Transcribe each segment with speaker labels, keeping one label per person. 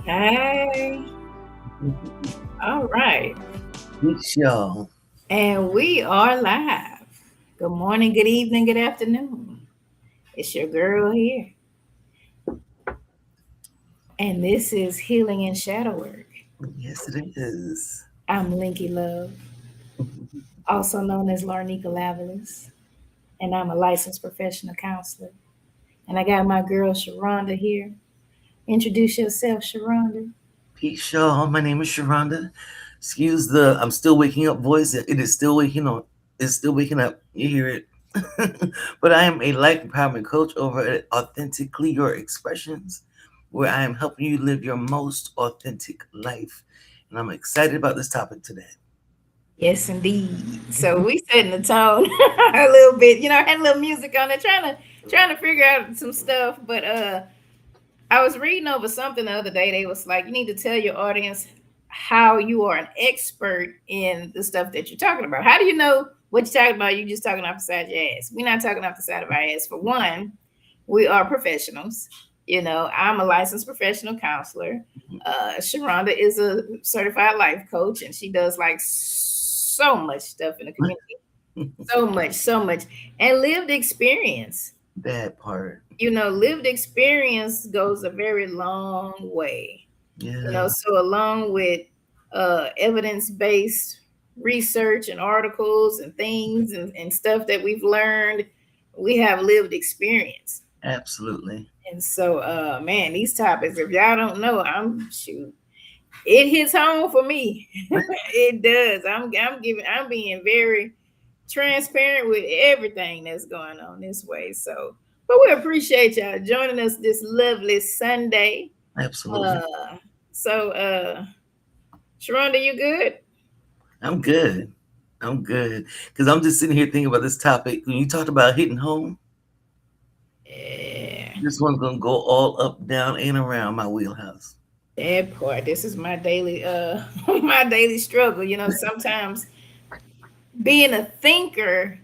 Speaker 1: Hey, all right.
Speaker 2: Good show.
Speaker 1: And we are live. Good morning, good evening, good afternoon. It's your girl here. And this is Healing and Shadow Work.
Speaker 2: Yes, it is.
Speaker 1: I'm Linkie Love, also known as Larneka Lavalais, and I'm a licensed professional counselor. And I got my girl Sheronda here. Introduce yourself, Sheronda.
Speaker 2: Peace, show. My name is Sheronda. Excuse the I'm still waking up voice. It is still waking up. It's still waking up. You hear it. But I am a life empowerment coach over at Authentically Your Expressions, where I am helping you live your most authentic life. And I'm excited about this topic today.
Speaker 1: Yes, indeed. So we setting the tone a little bit. I had a little music on it, trying to figure out some stuff. But I was reading over something the other day. They was like, you need to tell your audience how you are an expert in the stuff that you're talking about. How do you know what you're talking about? You just talking off the side of your ass. We're not talking off the side of our ass. For one, we are professionals. I'm a licensed professional counselor. Sharonda is a certified life coach, and she does like so much stuff in the community. So much, and lived experience.
Speaker 2: That part.
Speaker 1: Lived experience goes a very long way.
Speaker 2: Yeah,
Speaker 1: So along with evidence-based research and articles and things and stuff that we've learned, we have lived experience.
Speaker 2: absolutely.
Speaker 1: And so man, these topics, if y'all don't know, it hits home for me. It does. I'm being very transparent with everything that's going on this way. So, but we appreciate y'all joining us this lovely Sunday.
Speaker 2: Absolutely.
Speaker 1: Uh, so, Sharonda, you good?
Speaker 2: I'm good. I'm good. Because I'm just sitting here thinking about this topic. When you talked about hitting home,
Speaker 1: Yeah,
Speaker 2: this one's gonna go all up, down, and around my wheelhouse.
Speaker 1: that part. This is my daily, my daily struggle. Sometimes being a thinker,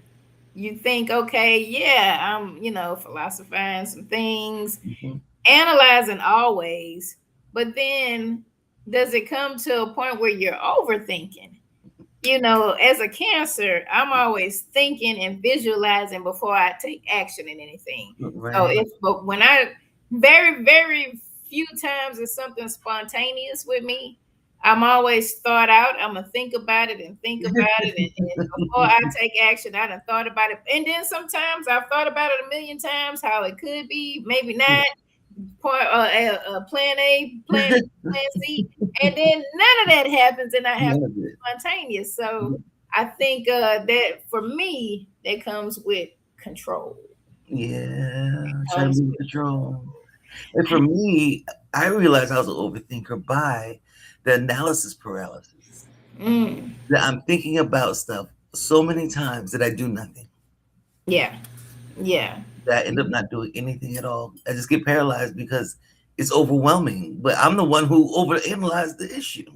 Speaker 1: you think, okay, yeah, I'm, philosophizing some things,
Speaker 2: Mhm.
Speaker 1: analyzing always, but then does it come to a point where you're overthinking? As a cancer, I'm always thinking and visualizing before I take action in anything. So
Speaker 2: Right.
Speaker 1: but when I very, very few times it's something spontaneous with me, I'm always thought out. I'm gonna think about it and think about it, and before I take action, I done thought about it, and then sometimes I've thought about it a million times how it could be, maybe not. Plan A, plan C, and then none of that happens, and I have to
Speaker 2: None of
Speaker 1: be
Speaker 2: it.
Speaker 1: spontaneous. So I think that for me, that comes with control.
Speaker 2: Yeah, trying to
Speaker 1: Comes
Speaker 2: be in
Speaker 1: with
Speaker 2: control. And for me, I realized I was an overthinker by the analysis paralysis.
Speaker 1: mm,
Speaker 2: That I'm thinking about stuff so many times that I do nothing.
Speaker 1: yeah, yeah.
Speaker 2: That I end up not doing anything at all. I just get paralyzed because it's overwhelming. But I'm the one who overanalyzed the issue.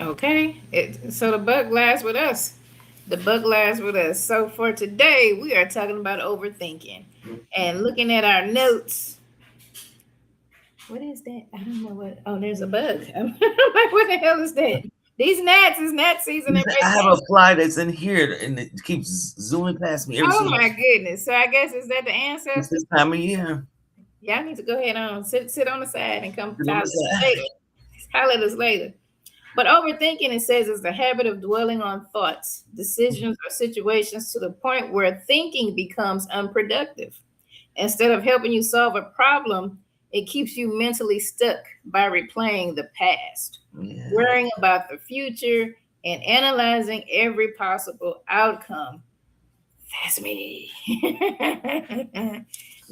Speaker 1: Okay. So the buck lies with us. The buck lies with us. So for today, we are talking about overthinking and looking at our notes. What is that? I don't know what. Oh, there's a bug. I'm like, what the hell is that? These gnats is gnat season and
Speaker 2: I have
Speaker 1: everything.
Speaker 2: a fly that's in here and it keeps zooming past me every
Speaker 1: Oh
Speaker 2: single.
Speaker 1: my goodness. So I guess is that the
Speaker 2: It's
Speaker 1: ancestors?
Speaker 2: this time of year.
Speaker 1: Y'all need to go ahead on sit on the side and come
Speaker 2: Sit on
Speaker 1: holler
Speaker 2: the
Speaker 1: at us
Speaker 2: side.
Speaker 1: later. Holler at us later. But overthinking, it says, is the habit of dwelling on thoughts, decisions, or situations to the point where thinking becomes unproductive. Instead of helping you solve a problem, it keeps you mentally stuck by replaying the past,
Speaker 2: Yeah.
Speaker 1: worrying about the future, and analyzing every possible outcome. That's me.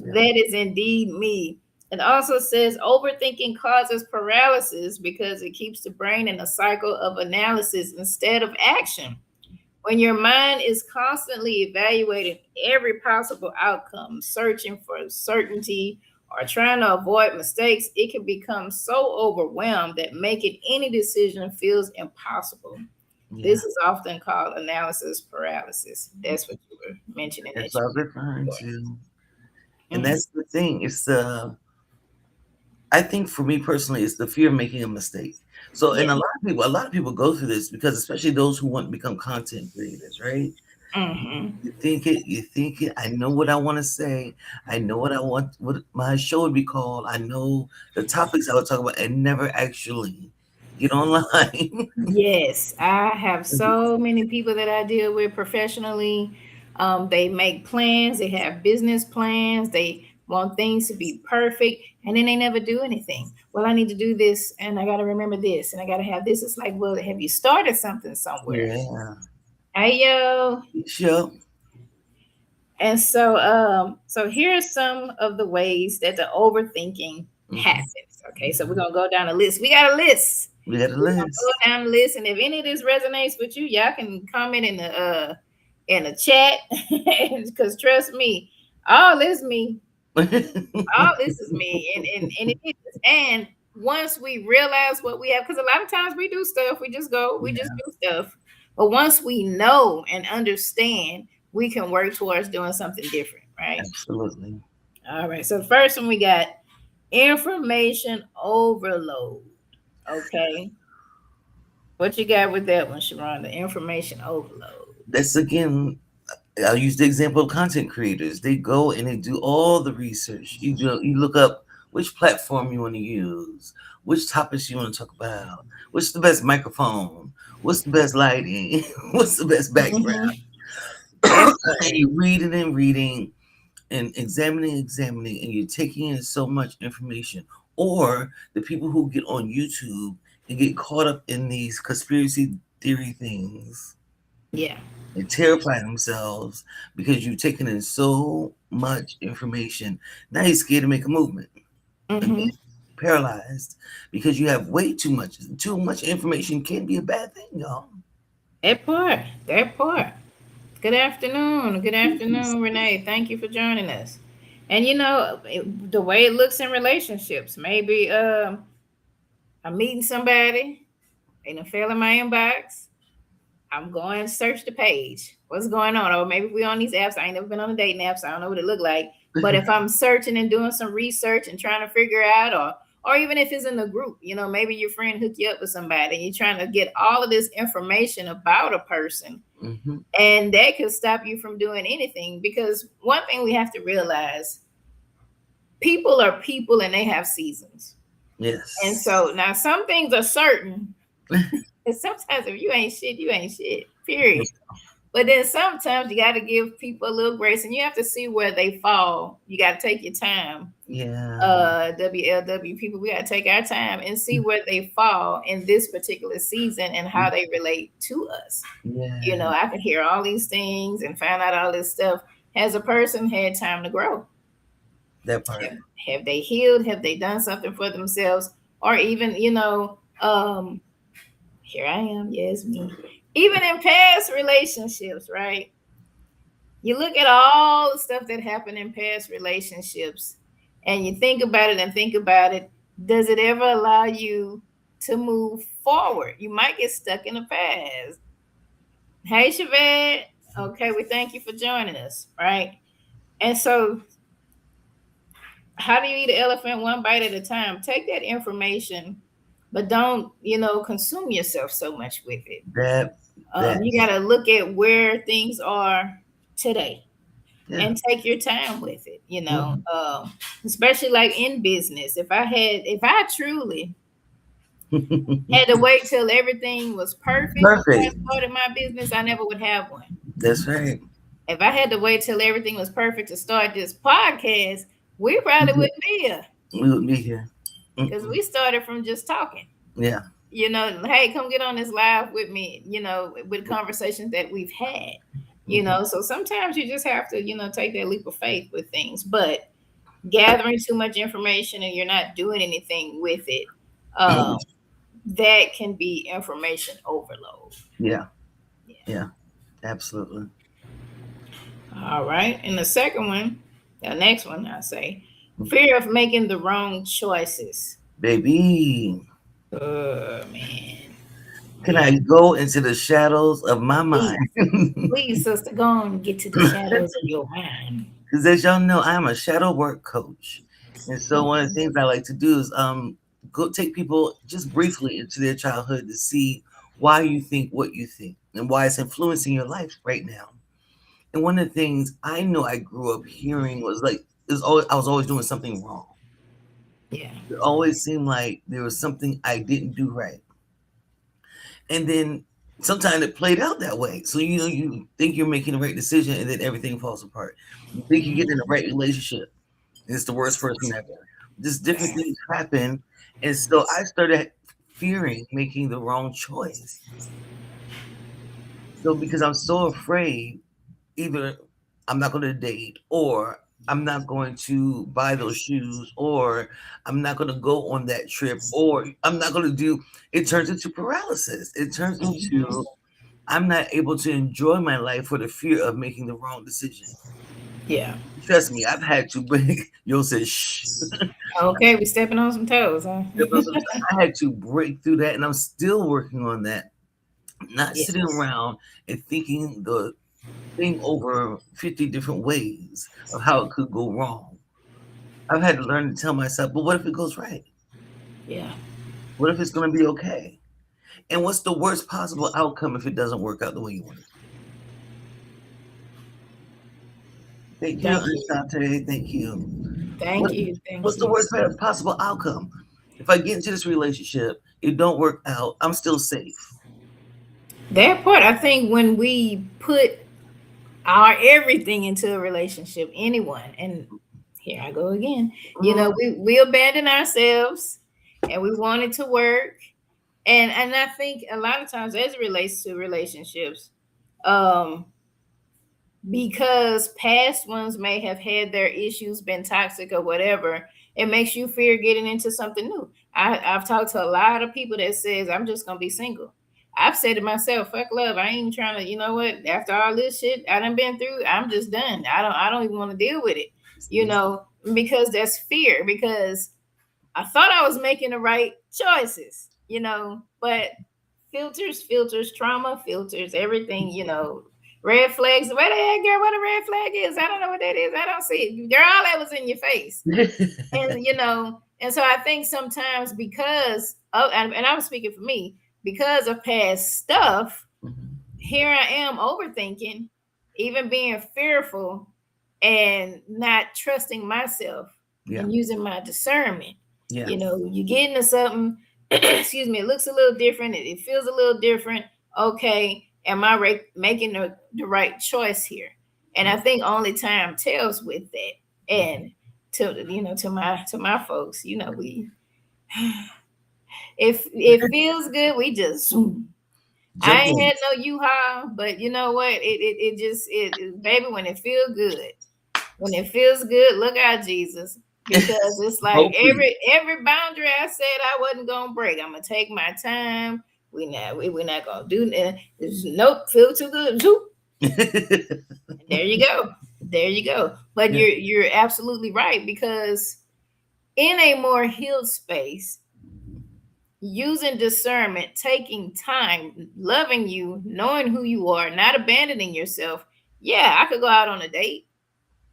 Speaker 2: Yeah.
Speaker 1: That is indeed me. It also says overthinking causes paralysis because it keeps the brain in a cycle of analysis instead of action. When your mind is constantly evaluating every possible outcome, searching for certainty, or trying to avoid mistakes, it can become so overwhelmed that making any decision feels impossible.
Speaker 2: Yeah.
Speaker 1: This is often called analysis paralysis. That's what you were mentioning
Speaker 2: That's
Speaker 1: that
Speaker 2: what I was referring
Speaker 1: you
Speaker 2: to.
Speaker 1: were.
Speaker 2: And
Speaker 1: Mhm.
Speaker 2: that's the thing. It's I think for me personally, it's the fear of making a mistake. So,
Speaker 1: Yeah.
Speaker 2: and a lot of people go through this because, especially those who want to become content creators, right?
Speaker 1: Mm-hmm.
Speaker 2: You think it. I know what I want to say. I know what I want, what my show would be called. I know the topics I would talk about, and never actually get online.
Speaker 1: Yes, I have so many people that I deal with professionally. They make plans, they have business plans, they want things to be perfect, and then they never do anything. Well, I need to do this, and I got to remember this, and I got to have this. It's like, well, have you started something somewhere?
Speaker 2: Yeah,
Speaker 1: Hey, yo.
Speaker 2: sure.
Speaker 1: And so here are some of the ways that the overthinking
Speaker 2: Hmm.
Speaker 1: happens. Okay, so we're gonna go down a list. We got a list.
Speaker 2: We got a
Speaker 1: We're gonna
Speaker 2: list.
Speaker 1: go down the list, and if any of this resonates with you, y'all can comment in the chat. Because trust me, all this me, all this is me, and it is. And once we realize what we have, because a lot of times we do stuff, we just go, we just
Speaker 2: Yeah,
Speaker 1: do stuff. But once we know and understand, we can work towards doing something different, right?
Speaker 2: absolutely.
Speaker 1: All right. So the first one we got information overload. Okay. What you got with that one, Sharon? The information overload.
Speaker 2: That's again. I'll use the example of content creators. They go and they do all the research. You look up which platform you want to use, which topics you want to talk about, what's the best microphone, what's the best lighting, what's the best background.
Speaker 1: Mm-hmm. That
Speaker 2: And
Speaker 1: part.
Speaker 2: you're reading and reading and examining, and you're taking in so much information. Or the people who get on YouTube and get caught up in these conspiracy theory things
Speaker 1: Yeah.
Speaker 2: and terrify themselves because you've taken in so much information. Now you're scared to make a movement.
Speaker 1: Mm-hmm.
Speaker 2: Again, paralyzed because you have way too much. Too much information can be a bad thing, y'all.
Speaker 1: That part. That part. Good afternoon. Good afternoon, Renee. Thank you for joining us. And the way it looks in relationships, maybe I'm meeting somebody, they done fell in my inbox. I'm going to search the page. What's going on? Or maybe we on these apps. I ain't never been on a dating app, so I don't know what it look like. But if I'm searching and doing some research and trying to figure out, or even if it's in the group, maybe your friend hooked you up with somebody and you're trying to get all of this information about a person,
Speaker 2: Hmm.
Speaker 1: and that could stop you from doing anything. Because one thing we have to realize, people are people and they have seasons. And
Speaker 2: Yes.
Speaker 1: so now some things are certain. And sometimes if you ain't shit, you ain't shit. Period. But then sometimes you got to give people a little grace, and you have to see where they fall. You got to take your time.
Speaker 2: Yeah.
Speaker 1: WLW people, we got to take our time and see where they fall in this particular season and how they relate to us.
Speaker 2: Yeah.
Speaker 1: I can hear all these things and find out all this stuff. Has a person had time to grow?
Speaker 2: That part.
Speaker 1: Have they healed? Have they done something for themselves? Or even, here I am, yes, me. Even in past relationships, right? You look at all the stuff that happened in past relationships and you think about it and think about it. Does it ever allow you to move forward? You might get stuck in the past. Hey, Shaved. Okay, we thank you for joining us, right? And so, how do you eat an elephant one bite at a time? Take that information, but don't, consume yourself so much with it.
Speaker 2: That that
Speaker 1: You got to look at where things are today
Speaker 2: yeah.
Speaker 1: and take your time with it,
Speaker 2: Mhm.
Speaker 1: especially like in business. If I truly had to wait till everything was perfect before I
Speaker 2: Perfect.
Speaker 1: started my business, I never would have one.
Speaker 2: That's right.
Speaker 1: If I had to wait till everything was perfect to start this podcast, we probably
Speaker 2: Mhm.
Speaker 1: wouldn't be here,
Speaker 2: We would be here.
Speaker 1: because
Speaker 2: Mm-mm.
Speaker 1: we started from just talking.
Speaker 2: Yeah.
Speaker 1: Hey, come get on this live with me, with conversations that we've had.
Speaker 2: Mhm.
Speaker 1: So sometimes you just have to, take that leap of faith with things. But gathering too much information and you're not doing anything with it, um, that can be information overload.
Speaker 2: Yeah.
Speaker 1: Yeah.
Speaker 2: Yeah. Absolutely.
Speaker 1: All right. And the second one, the next one, I say, fear of making the wrong choices.
Speaker 2: Baby,
Speaker 1: Man.
Speaker 2: can
Speaker 1: Yeah.
Speaker 2: I go into the shadows of my mind?
Speaker 1: Please, please, sister, go on and get to the shadows of your mind.
Speaker 2: Because as y'all know, I'm a shadow work coach. And so one of the things I like to do is go take people just briefly into their childhood to see why you think what you think and why it's influencing your life right now. And one of the things I know I grew up hearing was like I was always doing something wrong.
Speaker 1: Yeah.
Speaker 2: It always seemed like there was something I didn't do right. And then sometimes it played out that way. So you know you think you're making the right decision and then everything falls apart. You think you get in the right relationship. It's the worst person ever. Just different things happen. And so I started fearing making the wrong choice. So because I'm so afraid, either I'm not going to date, or I'm not going to buy those shoes, or I'm not going to go on that trip, or I'm not going to do, it turns into paralysis. It turns into I'm not able to enjoy my life for the fear of making the wrong decision.
Speaker 1: Yeah.
Speaker 2: Trust me, I've had to break. You'll say, shh.
Speaker 1: Okay, we stepping on some toes, huh?
Speaker 2: I had to break through that, and I'm still working on that. Not sitting
Speaker 1: Yes.
Speaker 2: around and thinking the thing over 50 different ways of how it could go wrong. I've had to learn to tell myself, but what if it goes right?
Speaker 1: Yeah.
Speaker 2: What if it's going to be okay? And what's the worst possible outcome if it doesn't work out the way you want it? Thank you,
Speaker 1: Thank you.
Speaker 2: Ashante. Thank you.
Speaker 1: Thank
Speaker 2: What,
Speaker 1: you. Thank
Speaker 2: what's the
Speaker 1: you.
Speaker 2: worst possible outcome? If I get into this relationship, it don't work out, I'm still safe.
Speaker 1: That part, I think when we put our everything into a relationship, anyone, and here I go again,
Speaker 2: Mhm.
Speaker 1: we abandon ourselves and we want it to work. And I think a lot of times as it relates to relationships, um, because past ones may have had their issues, been toxic or whatever, it makes you fear getting into something new. I've talked to a lot of people that says I'm just gonna be single. I've said to myself, fuck love. I ain't trying to, you know what, after all this shit I done been through, I'm just done. I don't even want to deal with it, you know, because that's fear, because I thought I was making the right choices, but filters, trauma filters, everything, red flags. Where the heck, girl, what a red flag is? I don't know what that is. I don't see it. Girl, all that was in your face. And so I think sometimes because of, and I'm speaking for me, because of past stuff,
Speaker 2: Mhm.
Speaker 1: here I am overthinking, even being fearful and not trusting myself
Speaker 2: Yeah,
Speaker 1: and using my discernment.
Speaker 2: yeah,
Speaker 1: You get into something, excuse me, it looks a little different, it feels a little different. Okay, am I making the right choice here? And
Speaker 2: yeah.
Speaker 1: I think only time tells with that. And to my folks, we if it feels good, we just zoom. I
Speaker 2: Jump
Speaker 1: ain't
Speaker 2: in.
Speaker 1: had no U-Haul, but you know what? It just baby, when it feel good, when it feels good, look out, Jesus. Because it's like
Speaker 2: Hopefully.
Speaker 1: every boundary I said I wasn't gonna break. I'm gonna take my time. We're not gonna do that. Nope, feel too good. Zoop. And there you go. There you go. But
Speaker 2: Yeah.
Speaker 1: you're absolutely right, because in a more healed space, using discernment, taking time, loving you, knowing who you are, not abandoning yourself. Yeah, I could go out on a date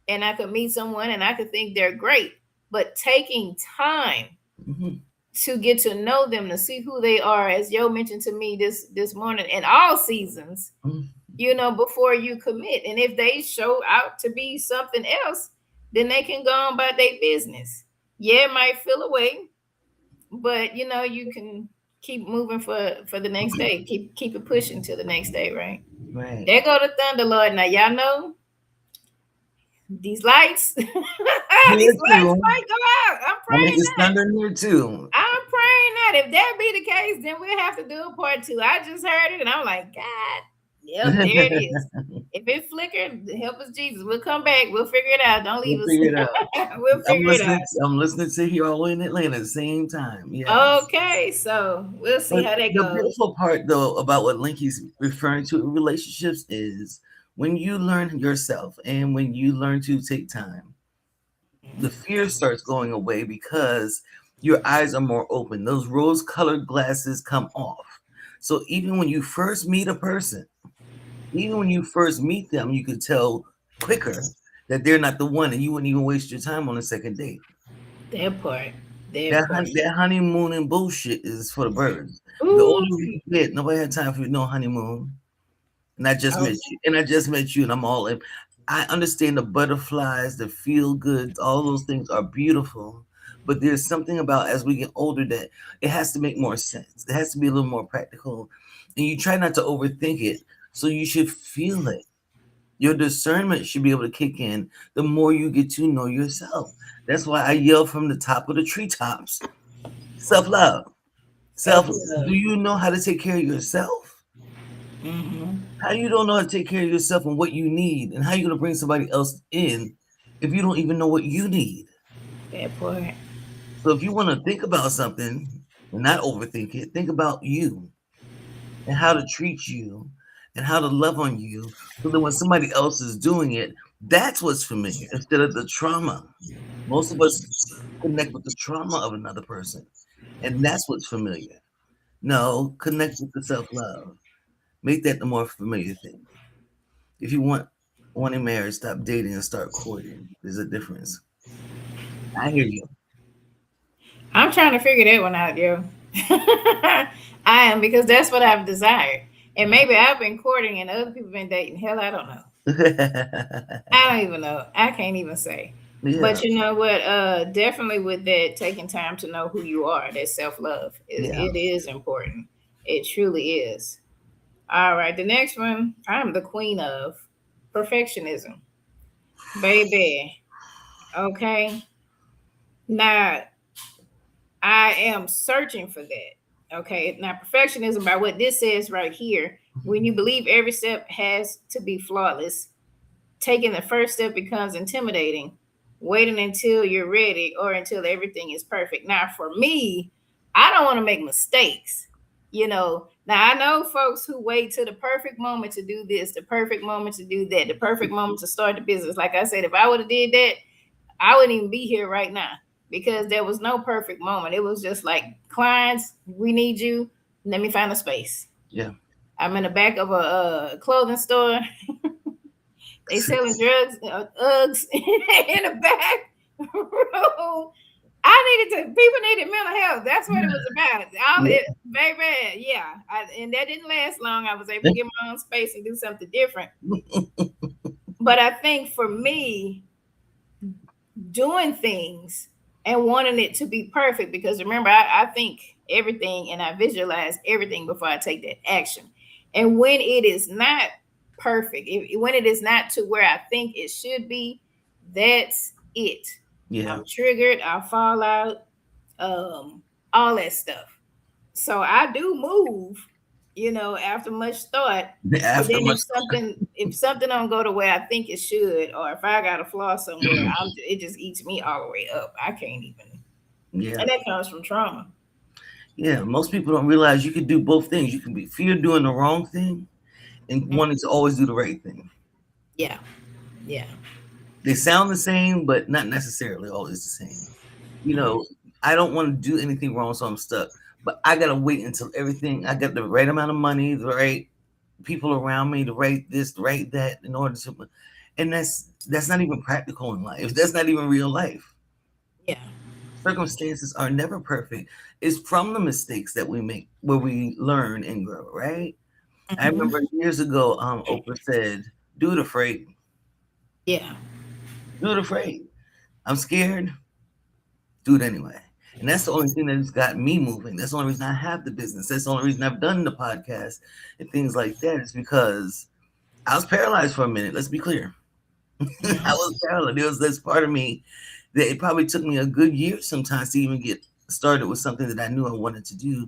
Speaker 1: and I could meet someone and I could think they're great, but taking time
Speaker 2: Mhm.
Speaker 1: to get to know them, to see who they are, as Yo mentioned to me this morning, in all seasons,
Speaker 2: Mhm.
Speaker 1: before you commit. And if they show out to be something else, then they can go on about their business. Yeah, it might feel away, but you can keep moving for the next day. Keep it pushing to the next day, right?
Speaker 2: Right.
Speaker 1: There go the thunder, Lord. Now y'all know these lights. These
Speaker 2: Here
Speaker 1: lights
Speaker 2: too.
Speaker 1: might go out. I'm
Speaker 2: I mean,
Speaker 1: praying
Speaker 2: it's
Speaker 1: that.
Speaker 2: thunder here too.
Speaker 1: I'm praying that. If that be the case, then we'll have to do a part two. I just heard it and I'm like, God, yep, there it is. If it flickered, help us, Jesus. We'll come back. We'll figure it out. Don't leave
Speaker 2: We'll
Speaker 1: us.
Speaker 2: figure it out.
Speaker 1: We'll figure it out.
Speaker 2: I'm listening to you all the way in Atlanta at the same time. Yes.
Speaker 1: Okay, so we'll see
Speaker 2: But
Speaker 1: how that
Speaker 2: the
Speaker 1: goes.
Speaker 2: beautiful part, though, about what Linkie's referring to in relationships is when you learn yourself and when you learn to take time, the fear starts going away because your eyes are more open. Those rose colored glasses come off. So even when you first meet a person, even when you first meet them, you could tell quicker that they're not the one and you wouldn't even waste your time on a second date.
Speaker 1: That part. That part.
Speaker 2: That honeymoon and bullshit is for the birds. The older
Speaker 1: Ooh.
Speaker 2: you get, nobody had time for no honeymoon. And I just
Speaker 1: Oh,
Speaker 2: met you. And I just met you, and I'm all in. I understand the butterflies, the feel goods, all those things are beautiful. But there's something about as we get older that it has to make more sense. It has to be a little more practical. And you try not to overthink it. So you should feel it. Your discernment should be able to kick in the more you get to know yourself. That's why I yell from the top of the treetops. Self love.
Speaker 1: self
Speaker 2: Self. Do
Speaker 1: love.
Speaker 2: you know how to take care of yourself?
Speaker 1: Mm-hmm.
Speaker 2: How you don't know how to take care of yourself and what you need, and how you gonna bring somebody else in if you don't even know what you need?
Speaker 1: That part.
Speaker 2: So if you want to think about something and not overthink it, think about you and how to treat you and how to love on you, so that when somebody else is doing it, that's what's familiar instead of the trauma. Most of us connect with the trauma of another person, and that's what's familiar. No, connect with the self love. Make that the more familiar thing. If you wanting marriage, stop dating and start courting. There's a difference. I hear you.
Speaker 1: I'm trying to figure that one out, yo. I am because that's what I've desired. And maybe I've been courting and other people been dating. Hell, I don't know. I don't even know. I can't even say. But
Speaker 2: Yeah,
Speaker 1: you know what? Definitely with that, taking time to know who you are, that self love,
Speaker 2: yeah.
Speaker 1: it is important. It truly is. All right, the next one, I'm the queen of perfectionism, baby. Okay, now I am searching for that. Okay, now perfectionism, by what this says right here, when you believe every step has to be flawless, taking the first step becomes intimidating. Waiting until you're ready or until everything is perfect. Now, for me, I don't want to make mistakes. Now I know folks who wait till the perfect moment to do this, the perfect moment to do that, the perfect moment to start the business. Like I said, if I would have did that, I wouldn't even be here right now because there was no perfect moment. It was just like, clients, we need you. Let me find a space.
Speaker 2: Yeah.
Speaker 1: I'm in the back of a clothing store. They selling drugs, Uggs in the back room. I needed to. People needed mental health. That's what it was about. All
Speaker 2: Yeah.
Speaker 1: it, baby, yeah. And that didn't last long. I was able to get my own space and do something different. But I think for me, doing things and wanting it to be perfect, because remember, I think everything and I visualize everything before I take that action. And when it is not perfect, when it is not to where I think it should be, that's it.
Speaker 2: Yeah.
Speaker 1: I'm triggered, I'll fall out, all that stuff. So I do move, after much thought. But
Speaker 2: After
Speaker 1: then
Speaker 2: much.
Speaker 1: if something don't go the way I think it should, or if I got a flaw somewhere, it just eats me all the way up. I can't even,
Speaker 2: Yeah.
Speaker 1: and that comes from trauma.
Speaker 2: Yeah. Most people don't realize you can do both things. You can be fear doing the wrong thing and
Speaker 1: Mm.
Speaker 2: wanting to always do the right thing.
Speaker 1: Yeah, yeah.
Speaker 2: They sound the same, but not necessarily always the same. You
Speaker 1: Mhm.
Speaker 2: know, I don't want to do anything wrong, so I'm stuck. But I gotta wait until everything I got the right amount of money, the right people around me, the right this, the right that, in order to. And that's not even practical in life. That's not even real life.
Speaker 1: Yeah.
Speaker 2: Circumstances are never perfect. It's from the mistakes that we make where we learn and grow, right? I
Speaker 1: Hmm.
Speaker 2: remember years ago, Oprah said, "Do it afraid.
Speaker 1: Yeah.
Speaker 2: Do it afraid. I'm scared. Do it anyway." And that's the only thing that's got me moving. That's the only reason I have the business. That's the only reason I've done the podcast and things like that is because I was paralyzed for a minute. Let's be clear. I was
Speaker 1: Mhm.
Speaker 2: paralyzed. There was this part of me that it probably took me a good year sometimes to even get started with something that I knew I wanted to do.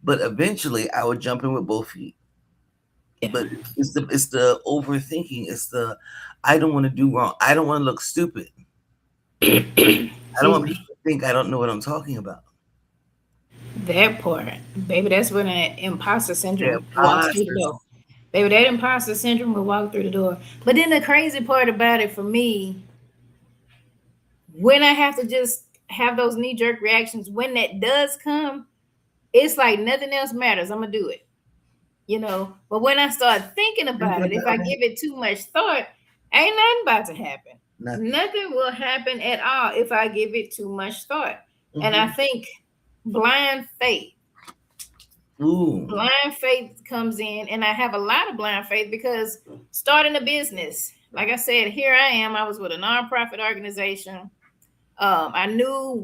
Speaker 2: But eventually I would jump in with both feet.
Speaker 1: Yeah.
Speaker 2: But it's the overthinking. It's the I don't want to do wrong. I don't want to look stupid. I don't
Speaker 1: Excuse
Speaker 2: want
Speaker 1: me.
Speaker 2: people to think I don't know what I'm talking about.
Speaker 1: That part, baby, that's when that imposter
Speaker 2: Yeah,
Speaker 1: syndrome walks through the
Speaker 2: imposters.
Speaker 1: door. Baby, that imposter syndrome will walk through the door. But then the crazy part about it for me, when I have to just have those knee jerk reactions, when that does come, it's like nothing else matters. I'm gonna do it. But when I start thinking
Speaker 2: Think
Speaker 1: about it, if I
Speaker 2: about it.
Speaker 1: give it too much thought, ain't nothing about to happen.
Speaker 2: Nothing.
Speaker 1: Nothing will happen at all if I give it too much thought. And I
Speaker 2: Hmm.
Speaker 1: think blind faith,
Speaker 2: Ooh.
Speaker 1: blind faith comes in, and I have a lot of blind faith because starting a business, like I said, here I am. I was with a nonprofit organization. I knew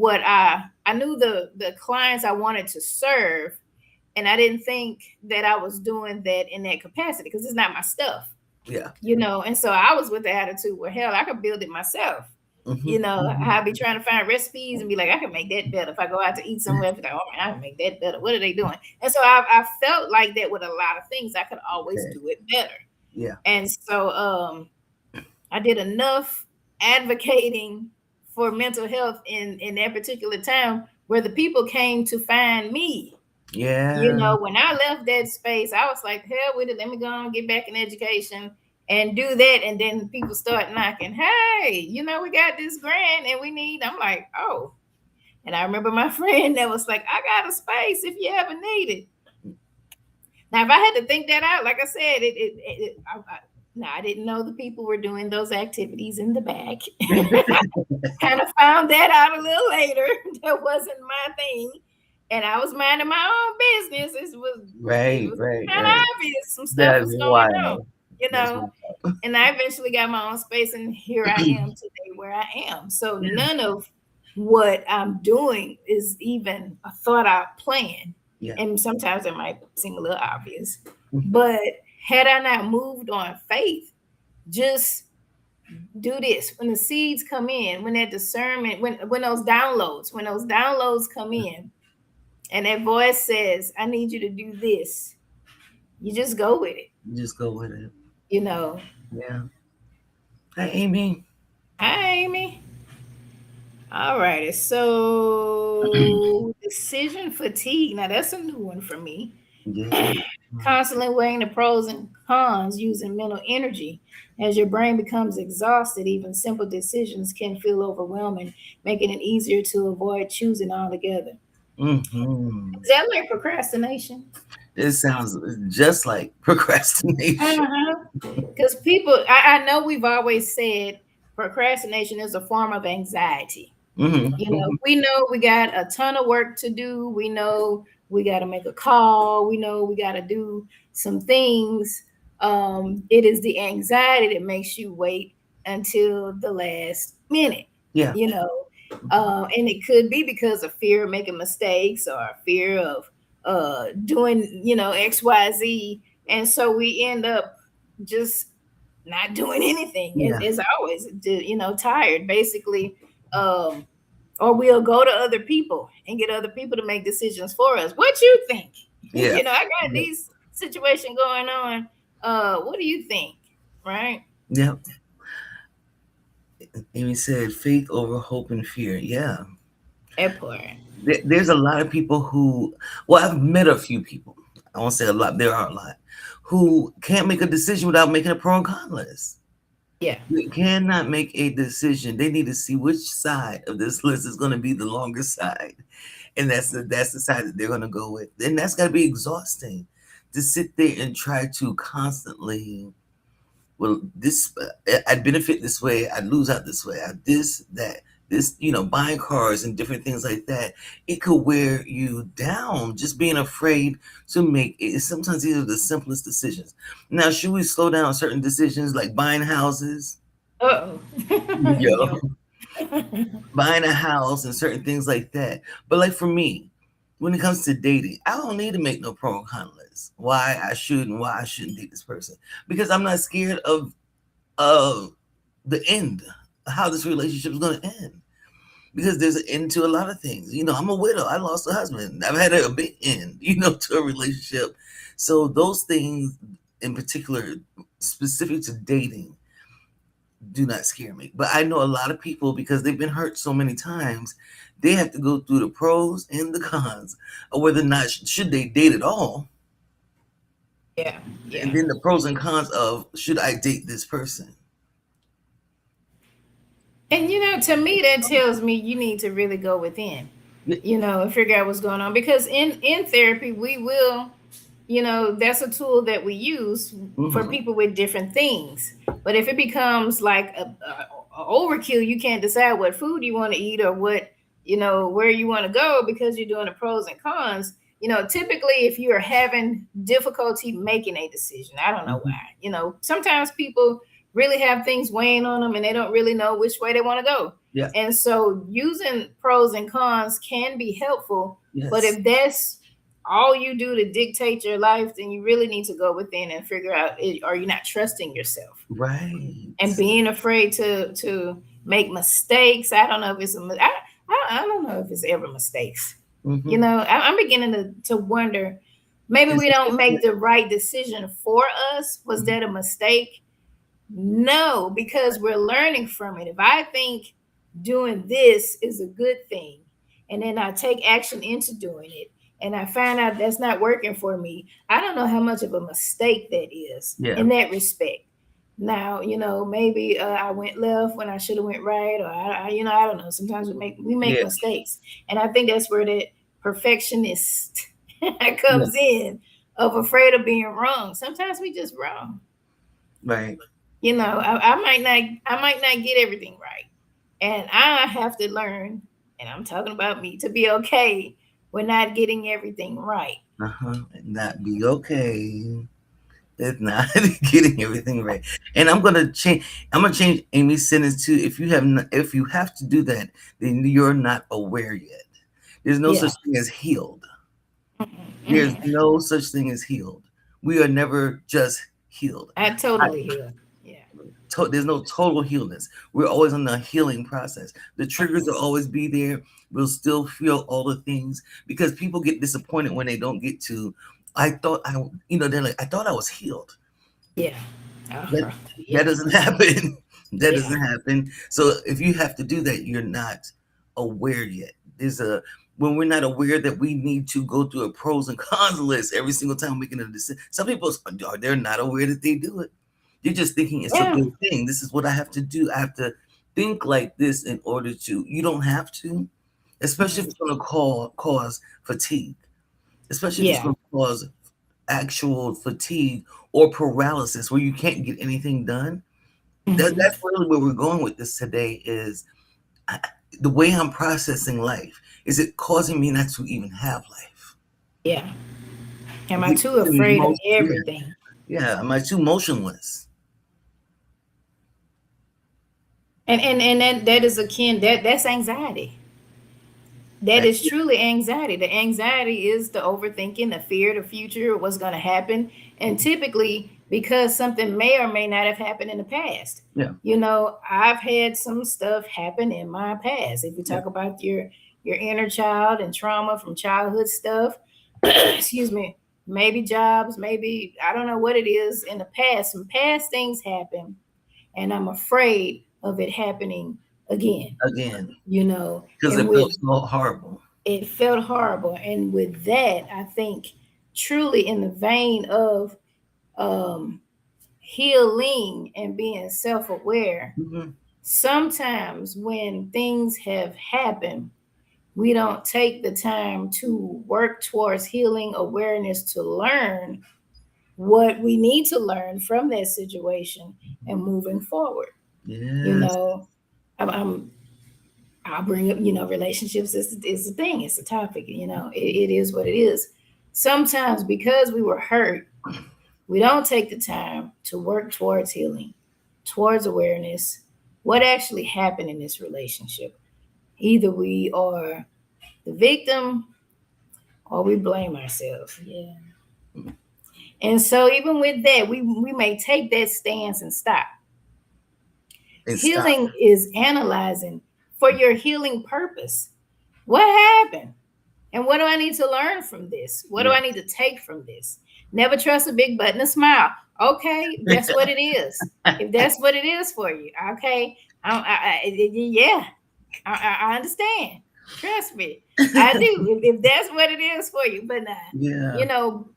Speaker 1: I knew the clients I wanted to serve, and I didn't think that I was doing that in that capacity because it's not my stuff,
Speaker 2: Yeah.
Speaker 1: And so I was with the attitude, well, hell, I could build it myself.
Speaker 2: Hmm.
Speaker 1: I'd be trying to find recipes and be like, I can make that better. If I go out to eat somewhere, I'd be like, oh man, I can make that better. What are they doing? And so I felt like that with a lot of things, I could always
Speaker 2: Okay.
Speaker 1: do it better.
Speaker 2: Yeah.
Speaker 1: And so I did enough advocating for mental health in that particular time where the people came to find me.
Speaker 2: Yeah.
Speaker 1: When I left that space, I was like, hell with it. Let me go and get back in education and do that. And then people start knocking, hey, we got this grant and we need. I'm like, oh. And I remember my friend that was like, I got a space if you ever need it. Now, if I had to think that out, like I said, I didn't know the people were doing those activities in the back. Kind of found that out a little later. That wasn't my thing. And I was minding my own business. It
Speaker 2: Right.
Speaker 1: was
Speaker 2: Right.
Speaker 1: kind of
Speaker 2: Right.
Speaker 1: obvious. Some stuff
Speaker 2: That's
Speaker 1: was going on,
Speaker 2: wild.
Speaker 1: you
Speaker 2: That's
Speaker 1: know.
Speaker 2: wild.
Speaker 1: And I eventually got my own space, and here I am today where I am. So
Speaker 2: Yeah.
Speaker 1: none of what I'm doing is even a thought out plan.
Speaker 2: Yeah.
Speaker 1: And sometimes it might seem a little obvious.
Speaker 2: Mhm.
Speaker 1: But had I not moved on faith, just do this. When the seeds come in, when that discernment, when those downloads come in, and that voice says, I need you to do this, you just go with it,
Speaker 2: Just go with it.
Speaker 1: you know.
Speaker 2: Yeah. Hi, Amy.
Speaker 1: Hi, Amy. All righty. So decision fatigue. Now that's a new one for me.
Speaker 2: Yeah.
Speaker 1: Constantly weighing the pros and cons using mental energy. As your brain becomes exhausted, even simple decisions can feel overwhelming, making it easier to avoid choosing altogether.
Speaker 2: Hmm.
Speaker 1: Is that like procrastination?
Speaker 2: It sounds just like procrastination.
Speaker 1: Uh-huh. Because people, I know we've always said procrastination is a form of anxiety.
Speaker 2: Hmm.
Speaker 1: We know we got a ton of work to do. We know we got to make a call. We know we got to do some things. It is the anxiety that makes you wait until the last minute,
Speaker 2: Yeah.
Speaker 1: you know. And it could be because of fear of making mistakes or fear of doing, XYZ. And so we end up just not doing anything,
Speaker 2: Yeah.
Speaker 1: as always, tired, basically. Um, or we'll go to other people and get other people to make decisions for us. What you think?
Speaker 2: Yeah.
Speaker 1: I got
Speaker 2: Yeah.
Speaker 1: these situation going on. What do you think? Right?
Speaker 2: Yeah. Amy said faith over hope and fear. Yeah.
Speaker 1: That part.
Speaker 2: There's a lot of people who, well, I've met a few people. I won't say a lot. There are a lot who can't make a decision without making a pro and con list.
Speaker 1: Yeah.
Speaker 2: They cannot make a decision. They need to see which side of this list is going to be the longest side, and that's the side that they're going to go with. And that's got to be exhausting to sit there and try to constantly, well, this I'd benefit this way, I'd lose out this way, I this that this, buying cars and different things like that. It could wear you down just being afraid to make it. Sometimes these are the simplest decisions. Now, should we slow down certain decisions like buying houses?
Speaker 1: Uh-oh.
Speaker 2: Yo,
Speaker 1: Yo.
Speaker 2: buying a house and certain things like that. But like for me, when it comes to dating, I don't need to make no pro and con list. Why I should and why I shouldn't date this person, because I'm not scared of the end, how this relationship is going to end. Because there's an end to a lot of things. I'm a widow. I lost a husband. I've had a big end, to a relationship. So those things in particular, specific to dating, do not scare me. But I know a lot of people, because they've been hurt so many times, they have to go through the pros and the cons of whether or not should they date at all,
Speaker 1: Yeah. Yeah.
Speaker 2: and then the pros and cons of should I date this person.
Speaker 1: And to me, that tells me you need to really go within, and figure out what's going on. Because in therapy, we will, that's a tool that we use for
Speaker 2: Mm-hmm.
Speaker 1: people with different things. But if it becomes like overkill. You can't decide what food you want to eat or what, where you want to go because you're doing the pros and cons. Typically, if you are having difficulty making a decision, I don't know why.
Speaker 2: Hmm.
Speaker 1: Sometimes people really have things weighing on them and they don't really know which way they want to go.
Speaker 2: Yeah.
Speaker 1: And so using pros and cons can be helpful. But
Speaker 2: Yes.
Speaker 1: if that's all you do to dictate your life, then you really need to go within and figure out, are you not trusting yourself
Speaker 2: Right.
Speaker 1: and being afraid to make mistakes? I don't know if it's I don't know if it's ever mistakes.
Speaker 2: Hmm.
Speaker 1: I'm beginning to wonder, maybe
Speaker 2: It's
Speaker 1: we don't make
Speaker 2: okay.
Speaker 1: the right decision for us. Was
Speaker 2: Mhm.
Speaker 1: that a mistake? No, because we're learning from it. If I think doing this is a good thing, and then I take action into doing it, and I find out that's not working for me, I don't know how much of a mistake that is
Speaker 2: Yeah.
Speaker 1: in that respect. Now, maybe I went left when I should have went right, or I don't know. Sometimes we make
Speaker 2: Yeah.
Speaker 1: mistakes, and I think that's where that perfectionist
Speaker 2: Yeah.
Speaker 1: comes in, of afraid of being wrong. Sometimes we just wrong.
Speaker 2: Right.
Speaker 1: I might not get everything right, and I have to learn, and I'm talking about me, to be okay with not getting everything right.
Speaker 2: Uh-huh. And that be okay. It's not getting everything right. And I'm gonna change Amy's sentence to, if you have to do that, then you're not aware yet. There's no
Speaker 1: Yeah.
Speaker 2: such thing as healed.
Speaker 1: Mm-mm,
Speaker 2: There's
Speaker 1: mm-mm.
Speaker 2: no such thing as healed. We are never just healed.
Speaker 1: I
Speaker 2: I,
Speaker 1: totally hear. Yeah.
Speaker 2: there's no total healness. We're always on the healing process. The triggers will always be there. We'll still feel all the things, because people get disappointed when they don't get to. I thought I, they're like, I thought I was healed.
Speaker 1: Yeah.
Speaker 2: That
Speaker 1: Uh-huh.
Speaker 2: that
Speaker 1: Yeah.
Speaker 2: doesn't happen. That
Speaker 1: Yeah.
Speaker 2: doesn't happen. So if you have to do that, you're not aware yet. There's a When we're not aware that we need to go through a pros and cons list every single time making a decision. Some people are, they're not aware that they do it. They're just thinking it's a
Speaker 1: Yeah.
Speaker 2: good thing. This is what I have to do. I have to think like this in order to. You don't have to, especially if
Speaker 1: Mhm.
Speaker 2: it's going to cause fatigue. Especially if it's
Speaker 1: Yeah.
Speaker 2: going to cause actual fatigue or paralysis where you can't get anything done.
Speaker 1: Hmm.
Speaker 2: That's really where we're going with this today. Is I, the way I'm processing life, is it causing me not to even have life?
Speaker 1: Yeah. Am
Speaker 2: Is
Speaker 1: I
Speaker 2: it
Speaker 1: too
Speaker 2: causing me
Speaker 1: afraid of
Speaker 2: yeah,
Speaker 1: everything?
Speaker 2: yeah. Am I too motionless?
Speaker 1: And that is akin, that's anxiety. That
Speaker 2: That
Speaker 1: is truly anxiety. The anxiety is the overthinking, the fear, the future, what's going to happen. And typically, because something may or may not have happened in the past.
Speaker 2: yeah,
Speaker 1: I've had some stuff happen in my past. If you
Speaker 2: yeah,
Speaker 1: talk about your inner child and trauma from childhood stuff, excuse me, maybe jobs, maybe I don't know what it is in the past. Some past things happen, and I'm afraid of it happening again.
Speaker 2: again,
Speaker 1: You know,
Speaker 2: because
Speaker 1: and
Speaker 2: it
Speaker 1: with
Speaker 2: felt so horrible.
Speaker 1: it felt horrible. And with that, I think truly in the vein of um, healing and being self aware,
Speaker 2: Hmm.
Speaker 1: sometimes when things have happened, we don't take the time to work towards healing awareness to learn what we need to learn from that situation and moving forward. You
Speaker 2: Yes.
Speaker 1: know, I'm I'll bring up, relationships is a thing, it's a topic, it is what it is. Sometimes because we were hurt, we don't take the time to work towards healing, towards awareness, what actually happened in this relationship. Either we are the victim or we blame ourselves. Yeah. And so even with that, we may take that stance and stop.
Speaker 2: And stop.
Speaker 1: Healing is analyzing for your healing purpose. What happened? And what do I need to learn from this? What do
Speaker 2: Yeah.
Speaker 1: I need to take from this? Never trust a big butt and a smile. Okay, that's what it is. If that's what it is for you, okay. Yeah, I understand. Trust me, I do. If that's what it is for you, but
Speaker 2: Yeah.
Speaker 1: you know,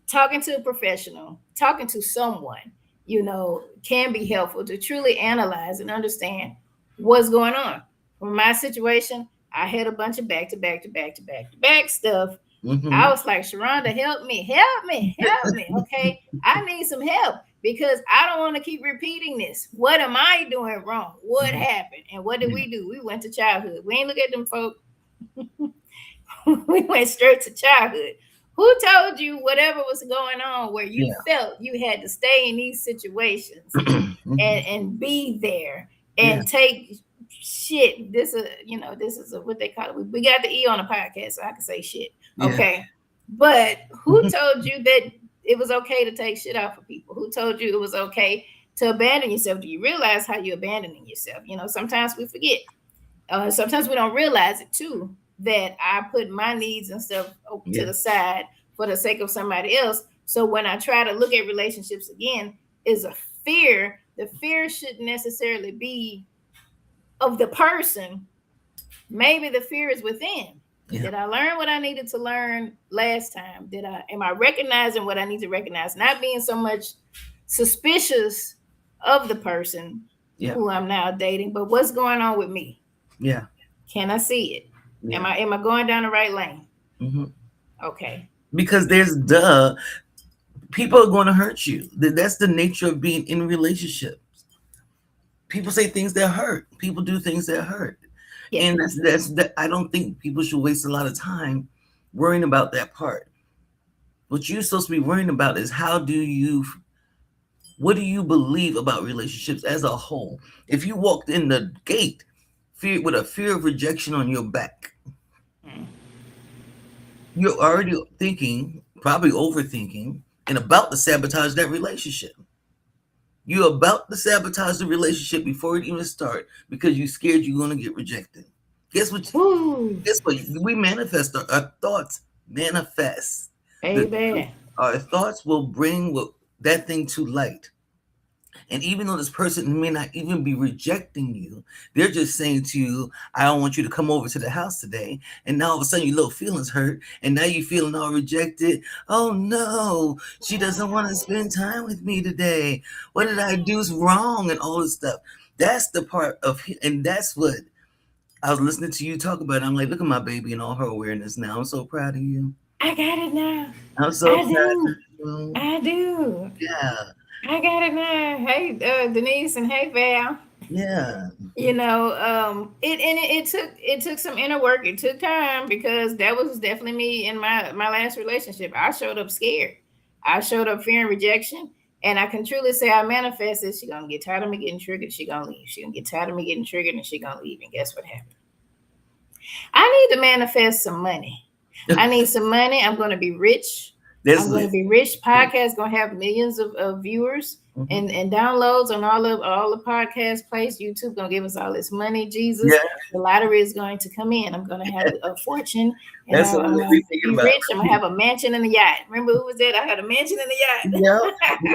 Speaker 1: talking to a professional, talking to someone, can be helpful to truly analyze and understand what's going on. For my situation, I had a bunch of back to back to back to back to back stuff. I
Speaker 2: Mm-hmm.
Speaker 1: was like, Sharonda, help me, help me, help me. Okay. I need some help because I don't want to keep repeating this. What am I doing wrong? What
Speaker 2: Hmm.
Speaker 1: happened? And what did
Speaker 2: Yeah.
Speaker 1: we do? We went to childhood. We ain't look at them folk. We went straight to childhood. Who told you whatever was going on where you
Speaker 2: Yeah.
Speaker 1: felt you had to stay in these situations
Speaker 2: Hmm.
Speaker 1: and be there
Speaker 2: Yeah.
Speaker 1: and take shit? This is, this is what they call it. We got the E on the podcast, so I can say shit.
Speaker 2: Yeah.
Speaker 1: Okay. But who told you that it was okay to take shit off of people? Who told you it was okay to abandon yourself? Do you realize how you're abandoning yourself? Sometimes we forget. Sometimes we don't realize it too, that I put my needs and stuff to
Speaker 2: Yeah.
Speaker 1: the side for the sake of somebody else. So when I try to look at relationships again, is a fear. The fear shouldn't necessarily be of the person. Maybe the fear is within.
Speaker 2: Yeah.
Speaker 1: Did I learn what I needed to learn last time? Did I am I recognizing what I need to recognize? Not being so much suspicious of the person
Speaker 2: Yeah.
Speaker 1: who I'm now dating, but what's going on with me?
Speaker 2: Yeah.
Speaker 1: Can I see it? Am
Speaker 2: Yeah.
Speaker 1: I going down the right lane?
Speaker 2: Hmm.
Speaker 1: Okay.
Speaker 2: Because there's duh, people are going to hurt you. That's the nature of being in relationships. People say things that hurt. People do things that hurt,
Speaker 1: Yeah.
Speaker 2: and that's that. I don't think people should waste a lot of time worrying about that part. What you're supposed to be worrying about is what do you believe about relationships as a whole? If you walked in the gate with a fear of rejection on your back, you're already thinking, probably overthinking, and about to sabotage that relationship. You're about to sabotage the relationship before it even start because you're scared you're gonna get rejected. Guess what?
Speaker 1: Woo.
Speaker 2: Guess what? We manifest our thoughts. Manifest the truth.
Speaker 1: Baby.
Speaker 2: Our thoughts will bring that thing to light. And even though this person may not even be rejecting you, they're just saying to you, I don't want you to come over to the house today. And now all of a sudden your little feelings hurt. And now you're feeling all rejected. Oh no, she doesn't want to spend time with me today. What did I do wrong? And all this stuff. That's the part and that's what I was listening to you talk about. I'm like, look at my baby and all her awareness now. I'm so proud of you.
Speaker 1: I got it now.
Speaker 2: I'm so
Speaker 1: I
Speaker 2: proud of
Speaker 1: do.
Speaker 2: you.
Speaker 1: I do.
Speaker 2: Yeah.
Speaker 1: I got it now. Hey, Denise, and hey, Val.
Speaker 2: Yeah.
Speaker 1: It took some inner work. It took time because that was definitely me in my last relationship. I showed up scared. I showed up fearing rejection, and I can truly say I manifested. She gonna get tired of me getting triggered. She gonna leave. She gonna get tired of me getting triggered, and she gonna leave. And guess what happened? I need to manifest some money. I need some money. I'm going to be rich.
Speaker 2: That's
Speaker 1: I'm going to
Speaker 2: it.
Speaker 1: be rich. Podcast going to have millions of viewers
Speaker 2: Mhm.
Speaker 1: and downloads on all the podcast plays. YouTube going to give us all this money. Jesus,
Speaker 2: Yeah.
Speaker 1: the lottery is going to come in. I'm going to have a fortune, and
Speaker 2: That's what
Speaker 1: I'm
Speaker 2: we
Speaker 1: going
Speaker 2: be
Speaker 1: to
Speaker 2: thinking
Speaker 1: be
Speaker 2: about.
Speaker 1: rich. I'm going to have a mansion and a yacht. Remember who was that? I had a mansion and a
Speaker 2: Yeah, you
Speaker 1: yacht.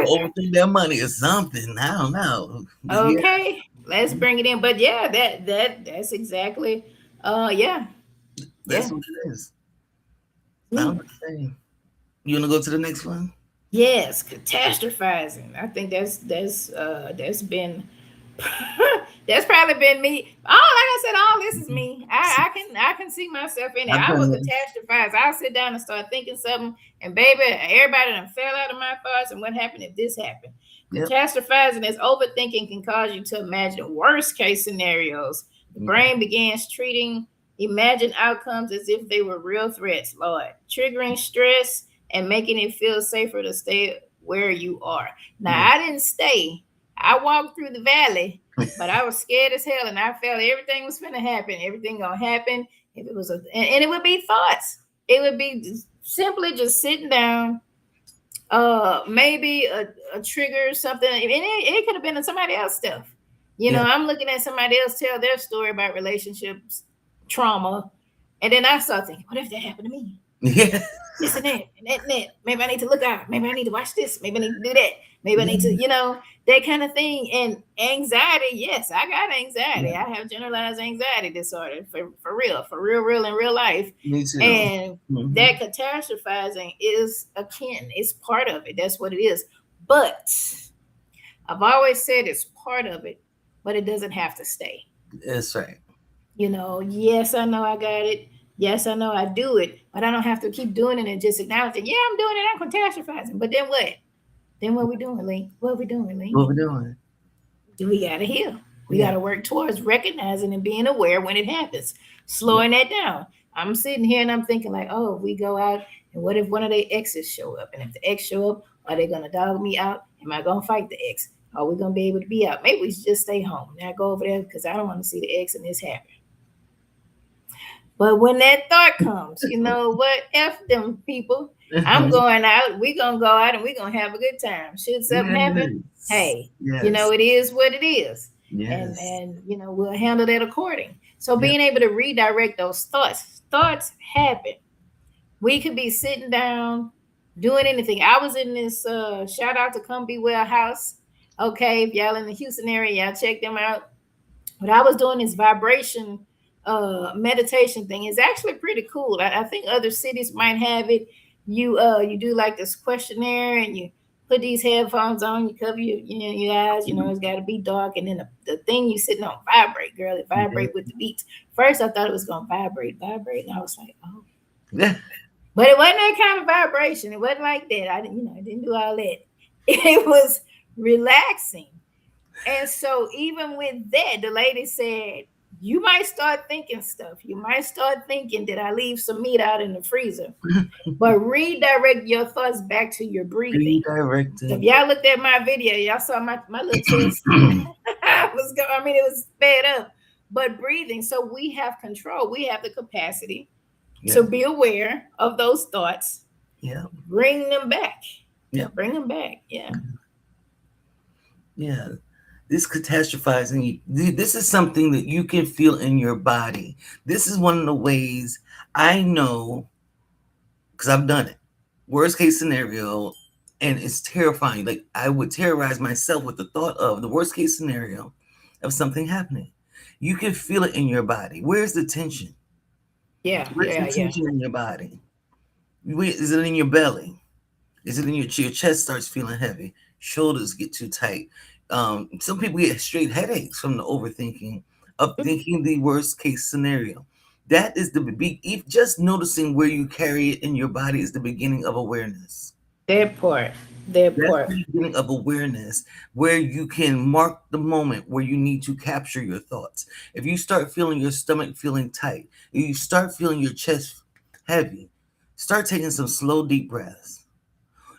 Speaker 2: overthink that money or something. I don't know. But yeah,
Speaker 1: Okay, let's bring it in. But yeah, that's exactly. Yeah, yeah.
Speaker 2: that's what it is. I don't
Speaker 1: Me.
Speaker 2: know what to say. You wanna go to the next one?
Speaker 1: Yes, catastrophizing. I think that's been that's probably been me. Oh, like I said, all this is me. I can see myself in it.
Speaker 2: I've
Speaker 1: I
Speaker 2: done
Speaker 1: will
Speaker 2: this.
Speaker 1: catastrophize. I'll sit down and start thinking something, and baby, everybody done fell out of my thoughts. And what happened if this happened?
Speaker 2: Yep.
Speaker 1: Catastrophizing is overthinking can cause you to imagine worst case scenarios. The
Speaker 2: Yeah.
Speaker 1: brain begins treating imagined outcomes as if they were real threats, Lord, triggering stress and making it feel safer to stay where you are. Now,
Speaker 2: Yeah.
Speaker 1: I didn't stay. I walked through the valley, but I was scared as hell, and I felt everything was going to happen. Everything gonna happen. If it was and it would be thoughts. It would be simply just sitting down. Maybe a trigger, something, and it could have been somebody else stuff.
Speaker 2: Yeah.
Speaker 1: I'm looking at somebody else tell their story about relationships, trauma, and then I start thinking, what if that happened to me?
Speaker 2: Yeah.
Speaker 1: This and that and that. Maybe I need to look out. Maybe I need to watch this. Maybe I need to do that. Maybe I need to,
Speaker 2: Yeah.
Speaker 1: that kind of thing. And anxiety, yes, I got
Speaker 2: Yeah.
Speaker 1: anxiety. I have generalized anxiety disorder for real, in real life.
Speaker 2: Me too.
Speaker 1: And
Speaker 2: Hmm.
Speaker 1: that catastrophizing is akin, it's part of it. That's what it is. But I've always said it's part of it, but it doesn't have to stay.
Speaker 2: That's right.
Speaker 1: Yes, I know I got it. Yes, I know I do it, but I don't have to keep doing it and just acknowledging, yeah, I'm doing it, I'm catastrophizing. But then what? Then what we doing, Lee? What we doing, Lee?
Speaker 2: What we doing?
Speaker 1: We gotta heal. We
Speaker 2: Yeah.
Speaker 1: gotta work towards recognizing and being aware when it happens,
Speaker 2: Yeah.
Speaker 1: slowing that down. I'm sitting here and I'm thinking like, oh, we go out and what if one of their exes show up? And if the ex show up, are they gonna dog me out? Am I gonna fight the ex? Are we gonna be able to be out? Maybe we should just stay home, not go over there because I don't want to see the ex and this happen. But when that thought comes, you know what? F them people. I'm
Speaker 2: Mhm.
Speaker 1: going out. We gonna go out and we gonna have a good time. Should something happen,
Speaker 2: Yes.
Speaker 1: hey, you know
Speaker 2: Yes.
Speaker 1: it is what it is,
Speaker 2: Yes.
Speaker 1: and you know we'll handle that according. So
Speaker 2: Yep.
Speaker 1: being able to redirect those thoughts happen. We could be sitting down doing anything. I was in this shout out to Come Be Well house. Okay, if y'all in the Houston area, y'all check them out. But I was doing this vibration meditation thing. It's actually pretty cool. I think other cities might have it. You do like this questionnaire and you put these headphones on, you cover your eyes, you know, it's gotta be dark, and then the thing you sitting on vibrate, girl, it
Speaker 2: Yeah.
Speaker 1: vibrate with the beats. First I thought it was gonna vibrate, and I was like, oh.
Speaker 2: Yeah.
Speaker 1: But it wasn't that kind of vibration. It wasn't like that. I didn't, I didn't do all that. It was relaxing. And so, even with that, the lady said, you might start thinking stuff. You might start thinking, did I leave some meat out in the freezer? But redirect your thoughts back to your breathing. If
Speaker 2: Redirecting.
Speaker 1: y'all looked at my video, y'all saw my little chest was going, I mean, it was sped up, but breathing. So, we have control, we have the capacity
Speaker 2: Yeah.
Speaker 1: to be aware of those thoughts,
Speaker 2: Yeah.
Speaker 1: bring them back.
Speaker 2: Yeah.
Speaker 1: Bring them back. Yeah.
Speaker 2: Yeah. This catastrophizing, this is something that you can feel in your body. This is one of the ways I know, because I've done it. Worst case scenario, and it's terrifying. Like I would terrorize myself with the thought of the worst case scenario of something happening. You can feel it in your body. Where's the tension?
Speaker 1: Yeah.
Speaker 2: Where's the
Speaker 1: Yeah. Yeah.
Speaker 2: tension in your body? Is it in your belly? Is it in your chest starts feeling heavy? Shoulders get too tight. Some people get straight headaches from the overthinking of thinking the worst case scenario. That is if just noticing where you carry it in your body is the beginning of awareness.
Speaker 1: That part. That
Speaker 2: That's
Speaker 1: part.
Speaker 2: the beginning of awareness where you can mark the moment where you need to capture your thoughts. If you start feeling your stomach feeling tight, if you start feeling your chest heavy, start taking some slow, deep breaths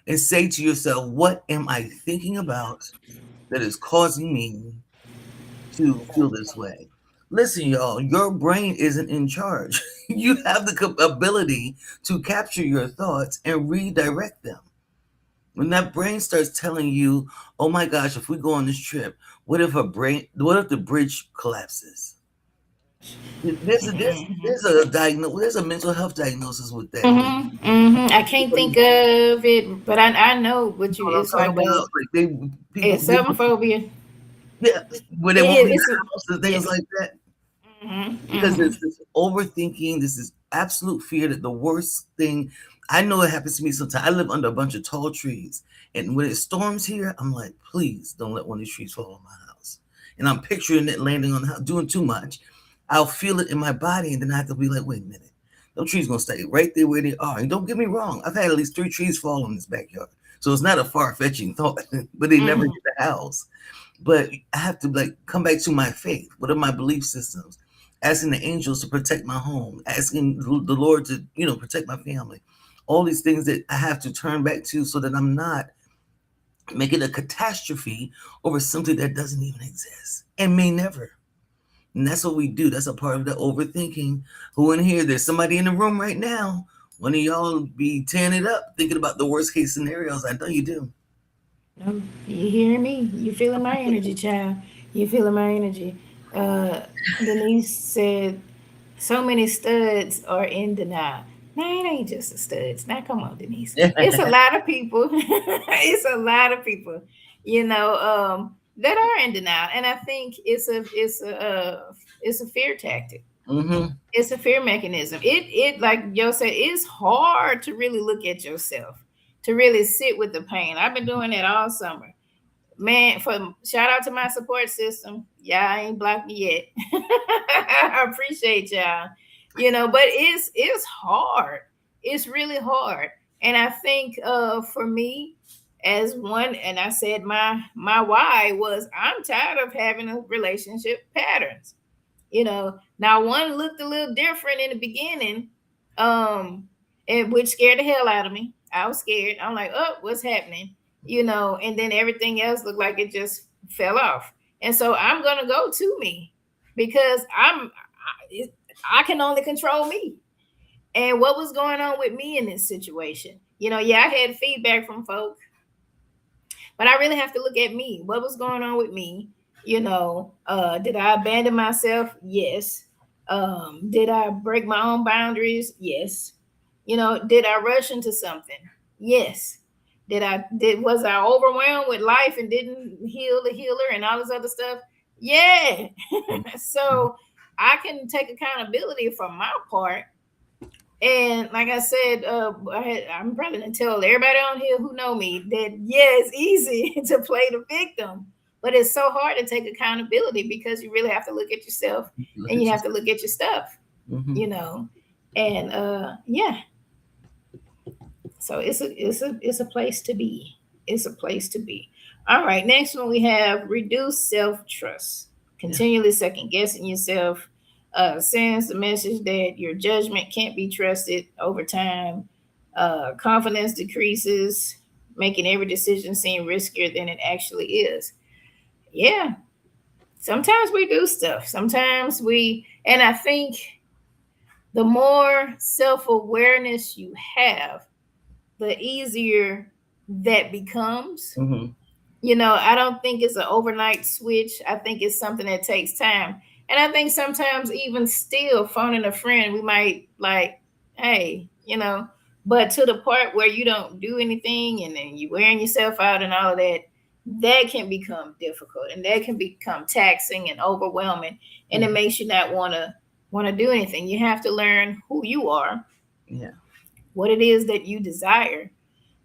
Speaker 2: and say to yourself, what am I thinking about that is causing me to feel this way? Listen, y'all, your brain isn't in charge. You have the ability to capture your thoughts and redirect them. When that brain starts telling you, "Oh my gosh, if we go on this trip, what if the bridge collapses?" There's there's a mental health diagnosis with that. You
Speaker 1: I can't think of it, but I know what you.
Speaker 2: know what I'm
Speaker 1: It's
Speaker 2: talking
Speaker 1: like a
Speaker 2: about? Like people,
Speaker 1: it's seven phobia.
Speaker 2: yeah, where they won't
Speaker 1: It,
Speaker 2: leave
Speaker 1: it's
Speaker 2: the
Speaker 1: a
Speaker 2: house and
Speaker 1: yeah.
Speaker 2: things like that. Because
Speaker 1: Mm-hmm.
Speaker 2: there's this overthinking, this is absolute fear that the worst thing. I know it happens to me sometimes. I live under a bunch of tall trees, and when it storms here, I'm like, please don't let one of these trees fall on my house. And I'm picturing it landing on the house, doing too much. I'll feel it in my body, and then I have to be like, wait a minute, those trees gonna stay right there where they are. And don't get me wrong, I've had at least 3 trees fall in this backyard, so it's not a far fetching thought, but they never hit
Speaker 1: Mm-hmm.
Speaker 2: the house. But I have to like come back to my faith. What are my belief systems? Asking the angels to protect my home, asking the Lord to, protect my family. All these things that I have to turn back to so that I'm not making a catastrophe over something that doesn't even exist and may never. And that's what we do. That's a part of the overthinking. Who in here? There's somebody in the room right now. One of y'all be tearing it up, thinking about the worst case scenarios. I know you do.
Speaker 1: No, you hearing me? You feeling my energy, child? You feeling my energy? Uh, Denise said, "So many studs are in denial." Nah, it ain't just the studs. Now, come on, Denise. It's a lot of people. It's a lot of people, that are in denial, and I think it's a fear tactic.
Speaker 2: Mm-hmm.
Speaker 1: It's a fear mechanism. It like Yo said, it's hard to really look at yourself, to really sit with the pain. I've been doing that all summer. Man, for shout out to my support system. Y'all ain't blocked me yet. I appreciate y'all. But it's hard. It's really hard. And I think for me, as one, and I said my why was I'm tired of having a relationship patterns. Now one looked a little different in the beginning, um, and which scared the hell out of me. I was scared. I'm like, oh, what's happening? And then everything else looked like it just fell off. And so I'm gonna go to me because I can only control me. And what was going on with me in this situation? Yeah, I had feedback from folk, but I really have to look at me. What was going on with me? Did I abandon myself? Yes. Did I break my own boundaries? Yes. Did I rush into something? Yes. Did was I overwhelmed with life and didn't heal the healer and all this other stuff? Yeah. So I can take accountability for my part. And like I said, I'm probably gonna tell everybody on here who know me that yeah, it's easy to play the victim, but it's so hard to take accountability because you really have to look at yourself
Speaker 2: Look
Speaker 1: and
Speaker 2: at
Speaker 1: you
Speaker 2: you.
Speaker 1: have to look at your stuff,
Speaker 2: Hmm.
Speaker 1: you know. And yeah, so it's a place to be. It's a place to be. All right, next one we have reduce self trust.
Speaker 2: Yeah.
Speaker 1: Continually second guessing yourself sends the message that your judgment can't be trusted over time. Confidence decreases, making every decision seem riskier than it actually is. Yeah, sometimes we do stuff. Sometimes and I think the more self awareness you have, the easier that becomes.
Speaker 2: Hmm.
Speaker 1: I don't think it's an overnight switch. I think it's something that takes time. And I think sometimes even still phoning a friend, we might like, hey, but to the part where you don't do anything and then you wearing yourself out and all of that, that can become difficult and that can become taxing and overwhelming. And it
Speaker 2: Hmm.
Speaker 1: makes you not wanna do anything. You have to learn who you are,
Speaker 2: Yeah.
Speaker 1: what it is that you desire,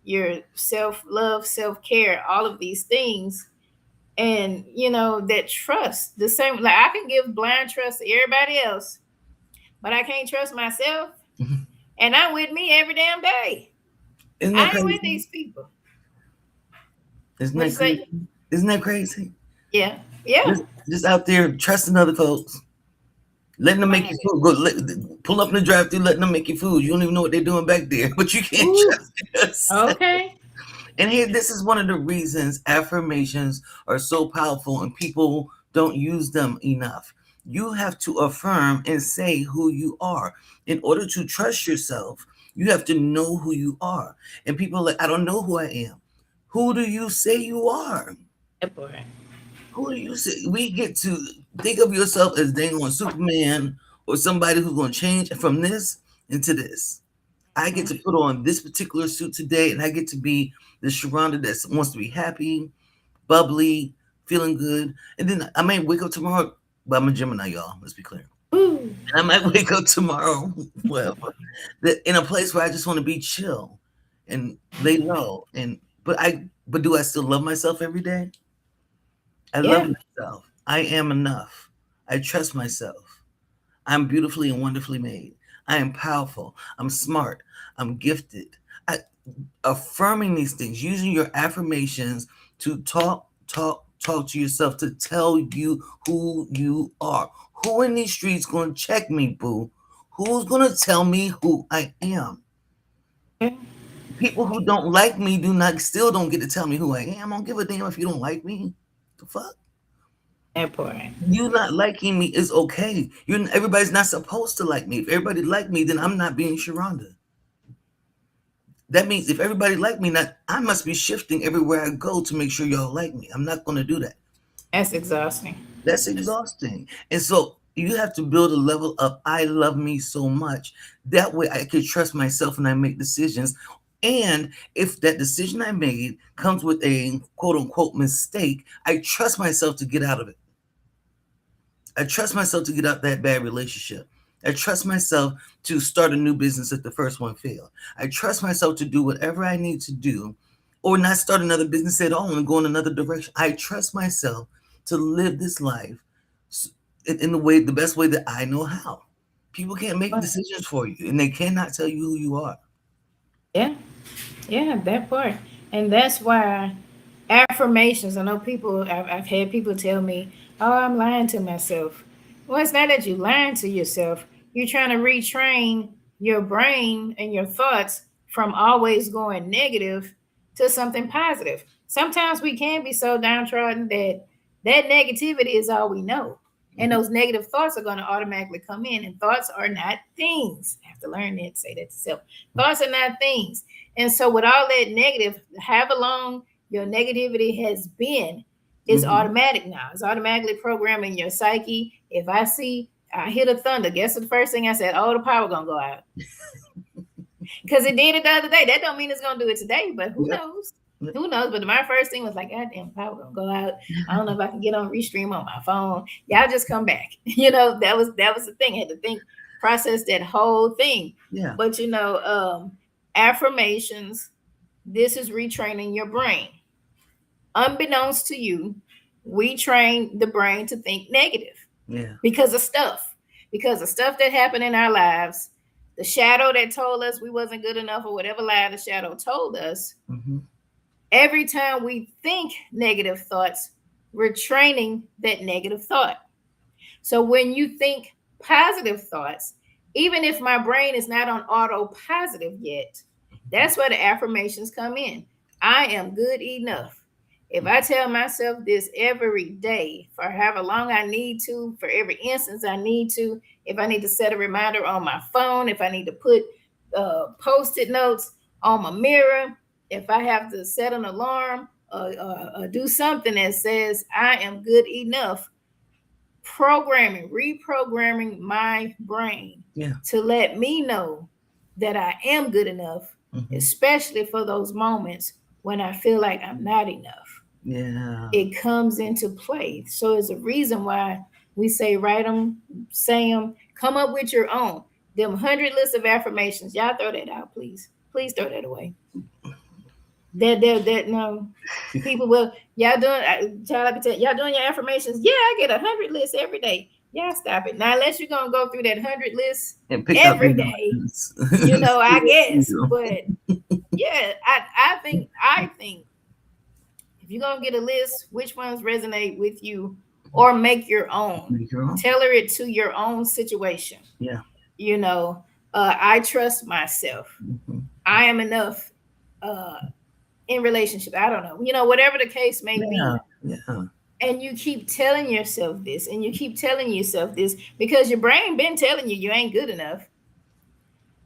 Speaker 1: your self love, self care, all of these things. And, that trust, the same, like I can give blind trust to everybody else, but I can't trust myself. And I'm with me every damn day.
Speaker 2: Isn't that
Speaker 1: I ain't with
Speaker 2: crazy?
Speaker 1: these people.
Speaker 2: Isn't
Speaker 1: What you
Speaker 2: that
Speaker 1: say?
Speaker 2: crazy? Isn't that crazy?
Speaker 1: Yeah. Yeah.
Speaker 2: Just out there trusting other folks, letting them make
Speaker 1: Right.
Speaker 2: you food. Pull up in the drive-through, letting them make you food. You don't even know what they're doing back there, but you can't
Speaker 1: Ooh.
Speaker 2: trust yourself.
Speaker 1: Okay.
Speaker 2: And here, this is one of the reasons affirmations are so powerful and people don't use them enough. You have to affirm and say who you are. In order to trust yourself, you have to know who you are. And people are like, I don't know who I am. Who do you say you are?
Speaker 1: That part.
Speaker 2: Who do you say? We get to think of yourself as dang on Superman or somebody who's going to change from this into this. I get to put on this particular suit today, and I get to be the Sharonda that wants to be happy, bubbly, feeling good. And then I might wake up tomorrow, but I'm a Gemini, y'all. Let's be clear.
Speaker 1: Ooh.
Speaker 2: And I might wake up tomorrow, well, in a place where I just want to be chill and lay low. But do I still love myself every day? I love
Speaker 1: Yeah.
Speaker 2: myself. I am enough. I trust myself. I'm beautifully and wonderfully made. I am powerful. I'm smart. I'm gifted. I, Affirming these things, using your affirmations to talk to yourself, to tell you who you are. Who in these streets going to check me, boo? Who's going to tell me who I am?
Speaker 1: Okay.
Speaker 2: People who don't like me do not still don't get to tell me who I am. I don't give a damn if you don't like me. The fuck?
Speaker 1: That part.
Speaker 2: You not liking me is okay. Everybody's not supposed to like me. If everybody like me, then I'm not being Sharonda. That means if everybody like me, not I must be shifting everywhere I go to make sure y'all like me. I'm not going to do that.
Speaker 1: That's exhausting.
Speaker 2: That's exhausting. And so you have to build a level of I love me so much. That way I can trust myself and I make decisions. And if that decision I made comes with a quote unquote mistake, I trust myself to get out of it. I trust myself to get out that bad relationship. I trust myself to start a new business if the first one failed. I trust myself to do whatever I need to do or not start another business at all and go in another direction. I trust myself to live this life in the best way that I know how. People can't make
Speaker 1: But
Speaker 2: decisions for you, and they cannot tell you who you are.
Speaker 1: yeah, yeah, that part. And that's why affirmations, I know people, I've had people tell me, oh, I'm lying to myself. Well, it's not that you lying to yourself. You're trying to retrain your brain and your thoughts from always going negative to something positive. Sometimes we can be so downtrodden that that negativity is all we know. And
Speaker 2: Mhm.
Speaker 1: those negative thoughts are going to automatically come in. And thoughts are not things. I have to learn that, say that to self. Thoughts are not things. And so, with all that negative, however long your negativity has been, is
Speaker 2: Mhm.
Speaker 1: automatic now. It's automatically programming your psyche. If I see I hit a thunder, guess the first thing I said? Oh, the power gonna go out. Because it did it the other day. That don't mean it's gonna do it today, but who
Speaker 2: Yep.
Speaker 1: knows?
Speaker 2: Yep.
Speaker 1: Who knows? But my first thing was like, God damn, power gonna go out. I don't know if I can get on restream on my phone. Y'all just come back. That was the thing. I had to think, process that whole thing.
Speaker 2: Yeah.
Speaker 1: But affirmations, this is retraining your brain. Unbeknownst to you, we train the brain to think negative
Speaker 2: Yeah.
Speaker 1: because of stuff, that happened in our lives, the shadow that told us we wasn't good enough, or whatever lie the shadow told us.
Speaker 2: Mhm.
Speaker 1: Every time we think negative thoughts, we're training that negative thought. So when you think positive thoughts, even if my brain is not on auto positive yet, that's where the affirmations come in. I am good enough. If I tell myself this every day for however long I need to, for every instance I need to, if I need to set a reminder on my phone, if I need to put post it notes on my mirror, if I have to set an alarm or do something that says I am good enough, reprogramming my brain
Speaker 2: Yeah.
Speaker 1: to let me know that I am good enough,
Speaker 2: Mhm.
Speaker 1: especially for those moments when I feel like I'm not enough.
Speaker 2: Yeah.
Speaker 1: It comes into play. So it's a reason why we say write them, say them, come up with your own. Them 100 lists of affirmations. Y'all throw that out, please. Please throw that away. That no. People will, y'all doing, child, I can tell y'all doing your affirmations. Yeah, I get 100 lists every day. Y'all stop it. Now, unless you're going to go through that 100 lists
Speaker 2: And pick out the
Speaker 1: every day,
Speaker 2: ones.
Speaker 1: I guess.
Speaker 2: You
Speaker 1: But yeah, I think if you're going to get a list, which ones resonate with you, or make your own,
Speaker 2: make your own.
Speaker 1: tailor it to your own situation.
Speaker 2: Yeah.
Speaker 1: You know, I trust myself.
Speaker 2: Mhm.
Speaker 1: I am enough. In relationship, I don't know, whatever the case may
Speaker 2: Yeah.
Speaker 1: be.
Speaker 2: Yeah.
Speaker 1: And you keep telling yourself this, and you keep telling yourself this, because your brain been telling you ain't good enough.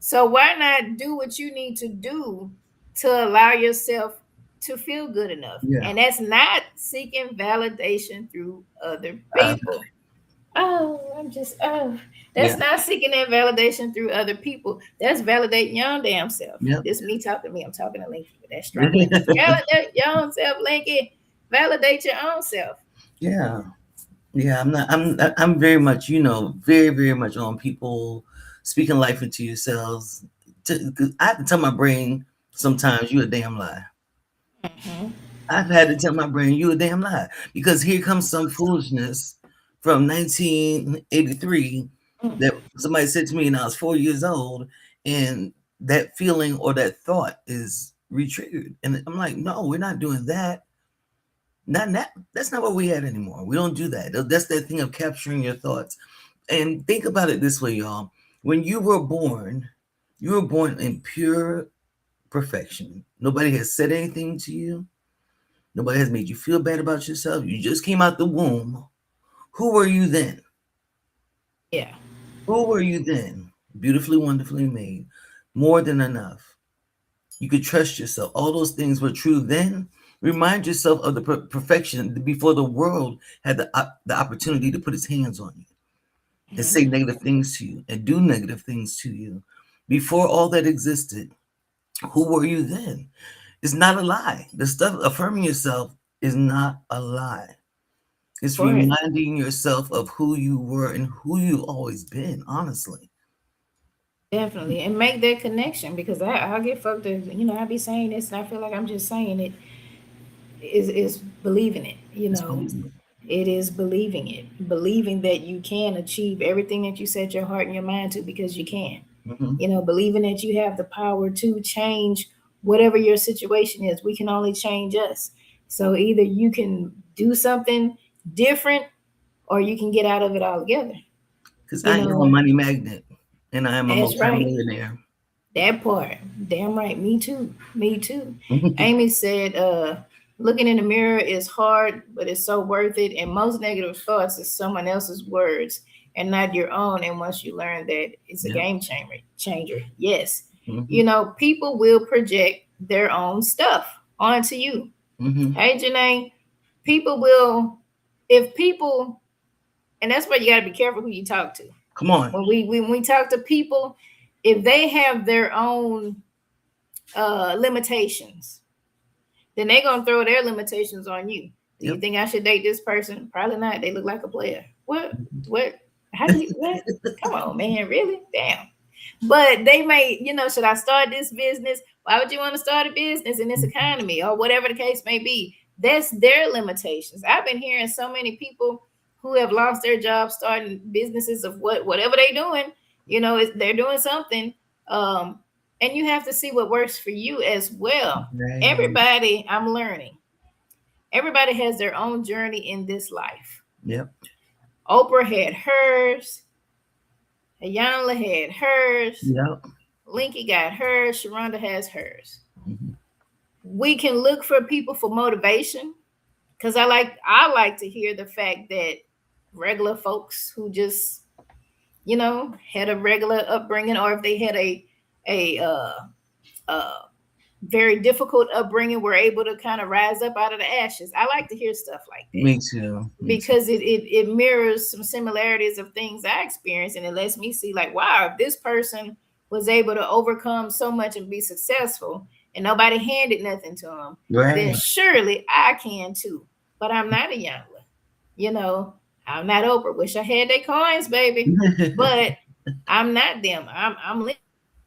Speaker 1: So why not do what you need to do to allow yourself to feel good enough?
Speaker 2: Yeah.
Speaker 1: And that's not seeking validation through other
Speaker 2: Uh,
Speaker 1: people. Oh,
Speaker 2: yeah.
Speaker 1: that's not seeking that validation through other people. That's validating your own damn self.
Speaker 2: Yep.
Speaker 1: This me talking to me. I'm talking to Linky with that strong language. Validate your own self, Linky. Validate your own self.
Speaker 2: Yeah. Yeah. I'm not. I'm very much. Very very much on people speaking life into yourselves. 'Cause I have to tell my brain sometimes you a damn lie.
Speaker 1: Mhm.
Speaker 2: I've had to tell my brain you a damn lie because here comes some foolishness from 1983
Speaker 1: Mm.
Speaker 2: that somebody said to me when I was 4 years old, and that feeling or that thought is re-triggered, and I'm like, no, we're not doing that. Not that. That's not what we had anymore. We don't do that. That's that thing of capturing your thoughts. And think about it this way, y'all. When you were born in pure perfection. Nobody has said anything to you. Nobody has made you feel bad about yourself. You just came out the womb. Who were you then?
Speaker 1: Yeah.
Speaker 2: Who were you then? Beautifully, wonderfully made. More than enough. You could trust yourself. All those things were true then. Remind yourself of the perfection before the world had the opportunity to put its hands on you and
Speaker 1: Mhm.
Speaker 2: say negative things to you and do negative things to you. Before all that existed, who were you then? It's not a lie. The stuff affirming yourself is not a lie. It's
Speaker 1: For it.
Speaker 2: reminding yourself of who you were and who you've always been, honestly.
Speaker 1: Definitely. And make that connection, because I get fucked up. I be saying this and I feel like I'm just saying it, is believing it.
Speaker 2: It's believing.
Speaker 1: It is believing it, believing that you can achieve everything that you set your heart and your mind to because you can.
Speaker 2: Hmm.
Speaker 1: You know, believing that you have the power to change whatever your situation is. We can only change us. So either you can do something different or you can get out of it altogether.
Speaker 2: Because
Speaker 1: You
Speaker 2: I am a
Speaker 1: know,
Speaker 2: money magnet and I am a
Speaker 1: that's right.
Speaker 2: multimillionaire.
Speaker 1: That part. Damn right. Me too. Me too. Amy said, looking in the mirror is hard, but it's so worth it. And most negative thoughts is someone else's words and not your own. And once you learn that, it's a
Speaker 2: Yep.
Speaker 1: game changer. Yes.
Speaker 2: Hmm.
Speaker 1: You know, people will project their own stuff onto you.
Speaker 2: Hmm.
Speaker 1: Hey, Janae, people will, if people, and that's why you got to be careful who you talk to.
Speaker 2: Come on.
Speaker 1: When we talk to people, if they have their own limitations, then they're gonna throw their limitations on you. Do you
Speaker 2: Yep.
Speaker 1: think I should date this person? Probably not. They look like a player. What? What? How do you? What? Come on, man. Really? Damn. But they may, should I start this business? Why would you want to start a business in this economy or whatever the case may be? That's their limitations. I've been hearing so many people who have lost their jobs starting businesses of whatever they're doing. They're doing something. Um, and you have to see what works for you as well.
Speaker 2: Right.
Speaker 1: Everybody, I'm learning. Everybody has their own journey in this life.
Speaker 2: Yep.
Speaker 1: Oprah had hers. Ayanla had hers.
Speaker 2: Yep.
Speaker 1: Linkie got hers. Sheronda has hers.
Speaker 2: Hmm.
Speaker 1: We can look for people for motivation because I like to hear the fact that regular folks who just had a regular upbringing, or if they had a very difficult upbringing, were able to kind of rise up out of the ashes. I like to hear stuff like that
Speaker 2: Me too. Me too.
Speaker 1: because it mirrors some similarities of things I experienced, and it lets me see like, wow, if this person was able to overcome so much and be successful, and nobody handed nothing to them, then
Speaker 2: Right.
Speaker 1: surely I can too. But I'm not a youngler, you know. I'm not Oprah. Wish I had their coins, baby, but I'm not them. I'm Lindsay.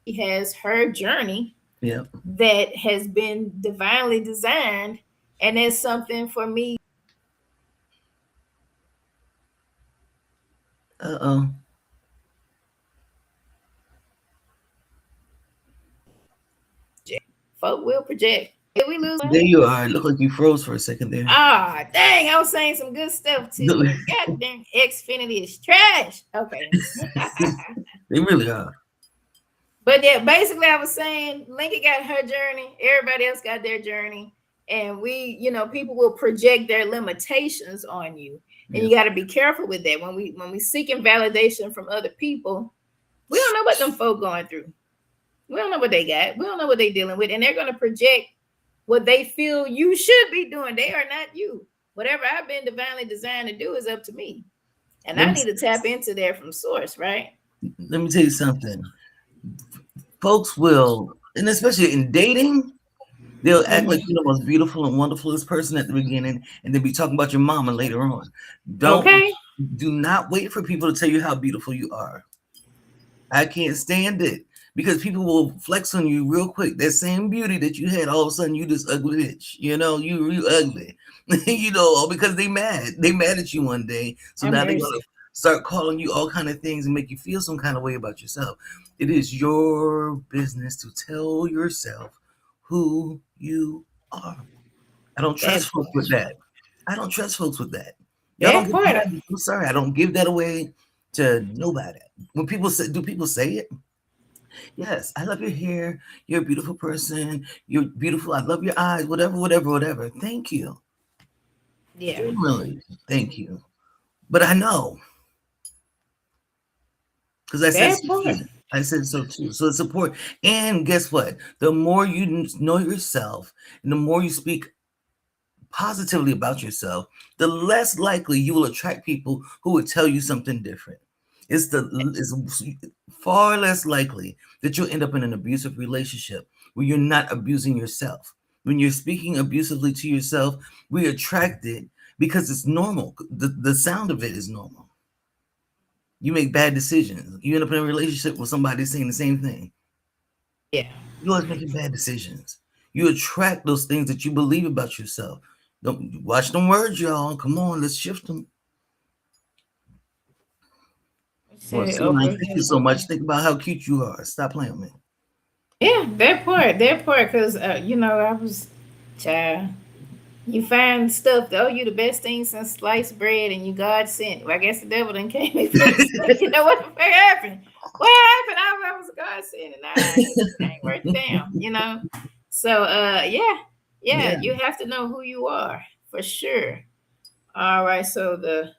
Speaker 1: She has her journey
Speaker 2: Yep.
Speaker 1: that has been divinely designed, and it's something for me.
Speaker 2: Uh-oh.
Speaker 1: Folk will project. Did we lose
Speaker 2: There
Speaker 1: one?
Speaker 2: you are. It looked like you froze for a second there.
Speaker 1: Ah, dang! I was saying some good stuff too,
Speaker 2: No.
Speaker 1: but goddamn, Xfinity is trash. Okay,
Speaker 2: They really are.
Speaker 1: but yeah, basically, I was saying Lincoln got her journey. Everybody else got their journey, and people will project their limitations on you, and you
Speaker 2: Yep.
Speaker 1: got to be careful with that. When we seeking validation from other people, we don't know what them folk going through. We don't know what they got. We don't know what they're dealing with, and they're going to project what they feel you should be doing. They are not you. Whatever I've been divinely designed to do is up to me, and
Speaker 2: Let
Speaker 1: I
Speaker 2: me
Speaker 1: need to tap into there from source, right?
Speaker 2: let me tell you something. Folks will, and especially in dating, they'll act like
Speaker 1: Mm-hmm.
Speaker 2: you're the most beautiful and wonderfulest person at the beginning, and then be talking about your mama later on. Don't
Speaker 1: Okay,
Speaker 2: do not wait for people to tell you how beautiful you are. I can't stand it because people will flex on you real quick. That same beauty that you had, all of a sudden you this ugly bitch. You ugly. All because they mad. They mad at you one day. So
Speaker 1: I'm
Speaker 2: now they're gonna
Speaker 1: mercy.
Speaker 2: start calling you all kind of things and make you feel some kind of way about yourself. It is your business to tell yourself who you are. I don't
Speaker 1: That
Speaker 2: trust folks with
Speaker 1: part.
Speaker 2: that. I don't trust folks with that. Y'all don't
Speaker 1: That
Speaker 2: get
Speaker 1: part.
Speaker 2: mad. I'm sorry. I don't give that away to nobody. When people say, do people say it? Yes, I love your hair. You're a beautiful person. You're beautiful. I love your eyes. Whatever, whatever, whatever. Thank you.
Speaker 1: Yeah.
Speaker 2: Genuinely, thank you. But I know because I said
Speaker 1: That
Speaker 2: so
Speaker 1: part.
Speaker 2: too. I said so too. So it's support. And guess what? The more you know yourself, and the more you speak positively about yourself, the less likely you will attract people who would tell you something different. It's far less likely that you'll end up in an abusive relationship where you're not abusing yourself. When you're speaking abusively to yourself, we attract it because it's normal. The sound of it is normal. You make bad decisions. You end up in a relationship with somebody saying the same thing.
Speaker 1: Yeah.
Speaker 2: You're always making bad decisions. You attract those things that you believe about yourself. Don't watch them words, y'all. Come on, let's shift them. Well,
Speaker 1: Say
Speaker 2: see, man,
Speaker 1: over
Speaker 2: thank you so
Speaker 1: here.
Speaker 2: much. Think about how cute you are. Stop playing with me.
Speaker 1: Yeah, that part, because I was, child. You find stuff, oh, you the best thing since sliced bread, and you God sent. Well, I guess the devil then came and fixed it. You know what the fuck happened? What happened? I was God sent, and I ain't worth a damn. So, yeah,
Speaker 2: Yeah.
Speaker 1: you have to know who you are for sure. All right, so the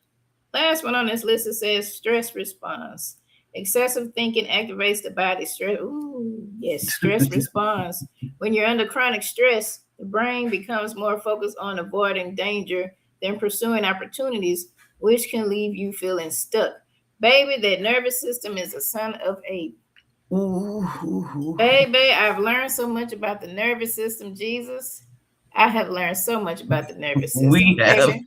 Speaker 1: last one on this list, it says stress response. Excessive thinking activates the body. Stress. Ooh, yes, stress response. When you're under chronic stress, the brain becomes more focused on avoiding danger than pursuing opportunities, which can leave you feeling stuck. Baby, that nervous system is a son of a.
Speaker 2: Ooh, ooh, ooh.
Speaker 1: Baby, I've learned so much about the nervous system, Jesus. I have learned so much about the nervous
Speaker 2: We
Speaker 1: system,
Speaker 2: have.
Speaker 1: baby.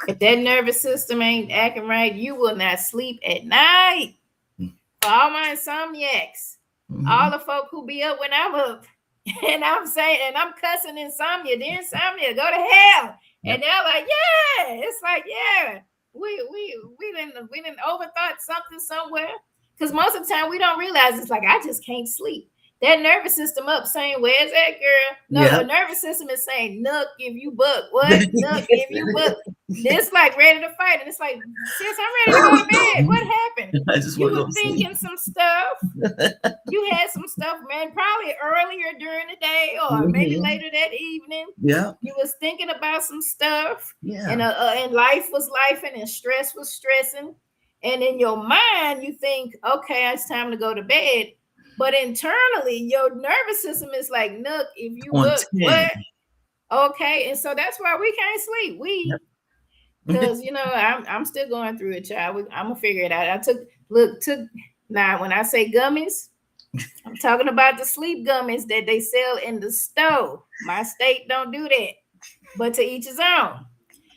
Speaker 1: If that nervous system ain't acting right, you will not sleep at night. For all my insomniacs, all
Speaker 2: Mhm.
Speaker 1: the folk who be up when I'm up, and I'm saying, and I'm cussing insomnia, the insomnia, go to hell.
Speaker 2: Yep.
Speaker 1: And they're like, yeah, it's like, yeah, we didn't overthought something somewhere. Because most of the time we don't realize it's like I just can't sleep. That nervous system up saying, where's that girl? No,
Speaker 2: Yeah.
Speaker 1: the nervous system is saying, Nook, if you buck. What? Nook, if you buck. This like ready to fight. And it's like, sis, I'm ready to go to bed. What happened?
Speaker 2: I just
Speaker 1: You
Speaker 2: want to
Speaker 1: were
Speaker 2: go to sleep.
Speaker 1: thinking some stuff. You had some stuff, man, probably earlier during the day or maybe
Speaker 2: Hmm.
Speaker 1: later that evening.
Speaker 2: Yeah.
Speaker 1: You was thinking about some stuff,
Speaker 2: Yeah.
Speaker 1: and life was life, and stress was stressing. And in your mind, you think, okay, it's time to go to bed. But internally, your nervous system is like, Nook, if you
Speaker 2: On
Speaker 1: book,
Speaker 2: 10.
Speaker 1: what? Okay. And so that's why we can't sleep.
Speaker 2: Yep.
Speaker 1: Because I'm still going through it, child. I'm gonna figure it out. I took now when I say gummies, I'm talking about the sleep gummies that they sell in the store. My state don't do that, but to each his own.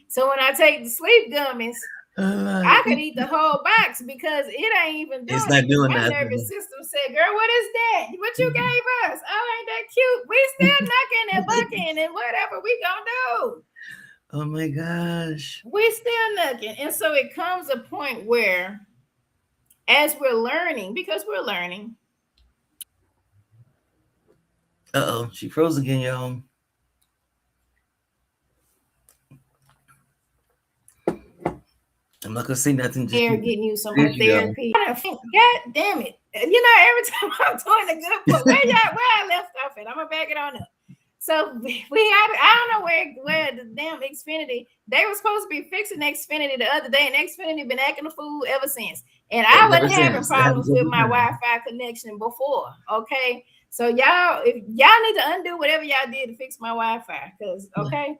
Speaker 1: So when I take the sleep gummies,
Speaker 2: Uh,
Speaker 1: I could eat the whole box because it ain't even
Speaker 2: it's
Speaker 1: doing
Speaker 2: not
Speaker 1: it. Because
Speaker 2: doing
Speaker 1: my
Speaker 2: that.
Speaker 1: nervous system said, "Girl, what is that? What you gave us? Oh, ain't that cute? We still knocking and bucking and whatever we gonna do.
Speaker 2: Oh my gosh.
Speaker 1: We still knocking." And so it comes a point where, as we're learning, because we're learning,
Speaker 2: Uh oh, she froze again, y'all. I'm not gonna say nothing. Just
Speaker 1: there
Speaker 2: keep.
Speaker 1: getting you some
Speaker 2: There
Speaker 1: more
Speaker 2: you go.
Speaker 1: therapy. God damn it. Every time I'm doing the good book, where I left off at, I'm gonna back it on up. So we had I don't know where the damn Xfinity, they were supposed to be fixing Xfinity the other day, and Xfinity been acting a fool ever since. And I
Speaker 2: Ever
Speaker 1: wasn't having
Speaker 2: since it happens
Speaker 1: problems with
Speaker 2: every
Speaker 1: my
Speaker 2: time.
Speaker 1: Wi-Fi connection before. Okay. So y'all, if y'all need to undo whatever y'all did to fix my Wi-Fi, because
Speaker 2: Yeah.
Speaker 1: okay.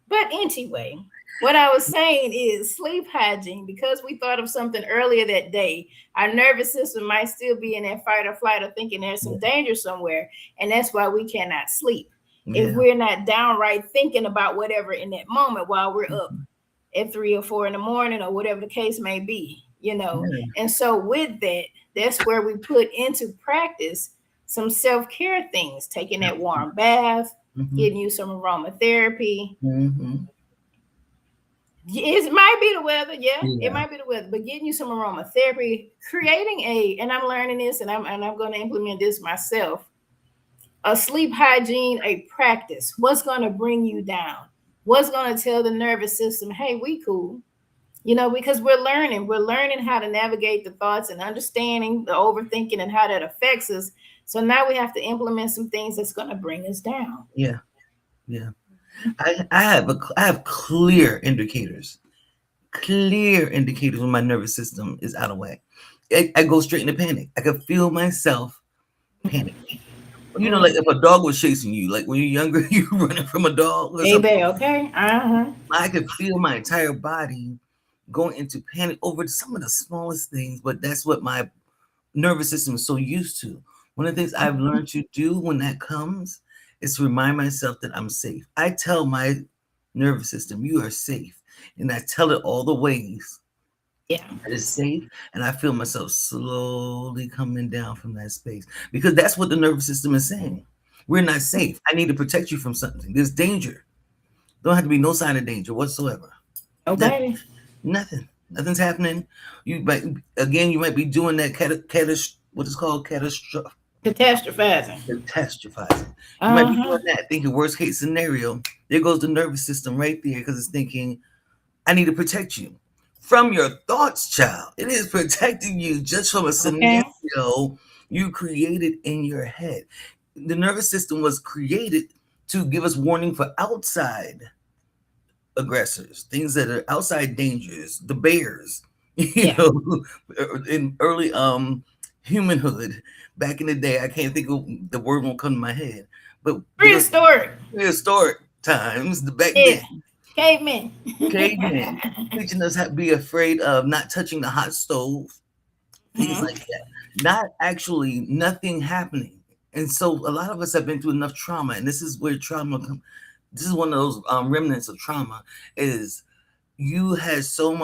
Speaker 1: But anyway, what I was saying is sleep hygiene, because we thought of something earlier that day, our nervous system might still be in that fight or flight or thinking there's some
Speaker 2: Yeah.
Speaker 1: danger somewhere. And that's why we cannot sleep. If
Speaker 2: Yeah.
Speaker 1: we're not downright thinking about whatever in that moment while we're up
Speaker 2: Mhm.
Speaker 1: at 3 or 4 in the morning or whatever the case may be.
Speaker 2: Yeah.
Speaker 1: And so with that, that's where we put into practice some self-care things, taking that warm bath,
Speaker 2: Mm-hmm.
Speaker 1: getting you some aromatherapy.
Speaker 2: Mm-hmm.
Speaker 1: It might be the weather, yeah. It
Speaker 2: Yeah.
Speaker 1: might be the weather, but getting you some aromatherapy, creating and I'm learning this, and I'm going to implement this myself. A sleep hygiene, a practice. What's going to bring you down? What's going to tell the nervous system, hey, we cool? Because we're learning how to navigate the thoughts and understanding the overthinking and how that affects us. So now we have to implement some things that's going to bring us down.
Speaker 2: Yeah. Yeah. I have clear indicators. Clear indicators when my nervous system is out of whack. I go straight into panic. I can feel myself panic. Like if a dog was chasing you, like when you're younger, you running from a dog or something.
Speaker 1: Baby, okay? Uh-huh.
Speaker 2: I could feel my entire body going into panic over some of the smallest things, but that's what my nervous system is so used to. One of the things I've learned to do when that comes is to remind myself that I'm safe. I tell my nervous system, you are safe. And I tell it all the ways
Speaker 1: Yeah.
Speaker 2: that it's safe. And I feel myself slowly coming down from that space because that's what the nervous system is saying. We're not safe. I need to protect you from something. There's danger. Don't have to be no sign of danger whatsoever. Nothing.
Speaker 1: Nobody
Speaker 2: Nothing. Nothing's happening. You might again. You might be doing that what is called
Speaker 1: catastrophizing.
Speaker 2: catastrophizing. You might be
Speaker 1: Uh-huh.
Speaker 2: doing that, thinking worst case scenario. There goes the nervous system right there because it's thinking, I need to protect you from your thoughts, child. It is protecting you just from a
Speaker 1: Okay.
Speaker 2: scenario you created in your head. The nervous system was created to give us warning for outside aggressors, things that are outside dangers, the bears, you
Speaker 1: Yeah.
Speaker 2: know, in early humanhood, back in the day, I can't think of the word won't come to my head, but because
Speaker 1: Prehistoric.
Speaker 2: prehistoric times, the back
Speaker 1: Yeah.
Speaker 2: then,
Speaker 1: Cavemen.
Speaker 2: cavemen teaching us how to be afraid of not touching the hot stove, things
Speaker 1: Mhm.
Speaker 2: like that, not actually nothing happening. And so a lot of us have been through enough trauma, and this is where this is one of those remnants of trauma is you had so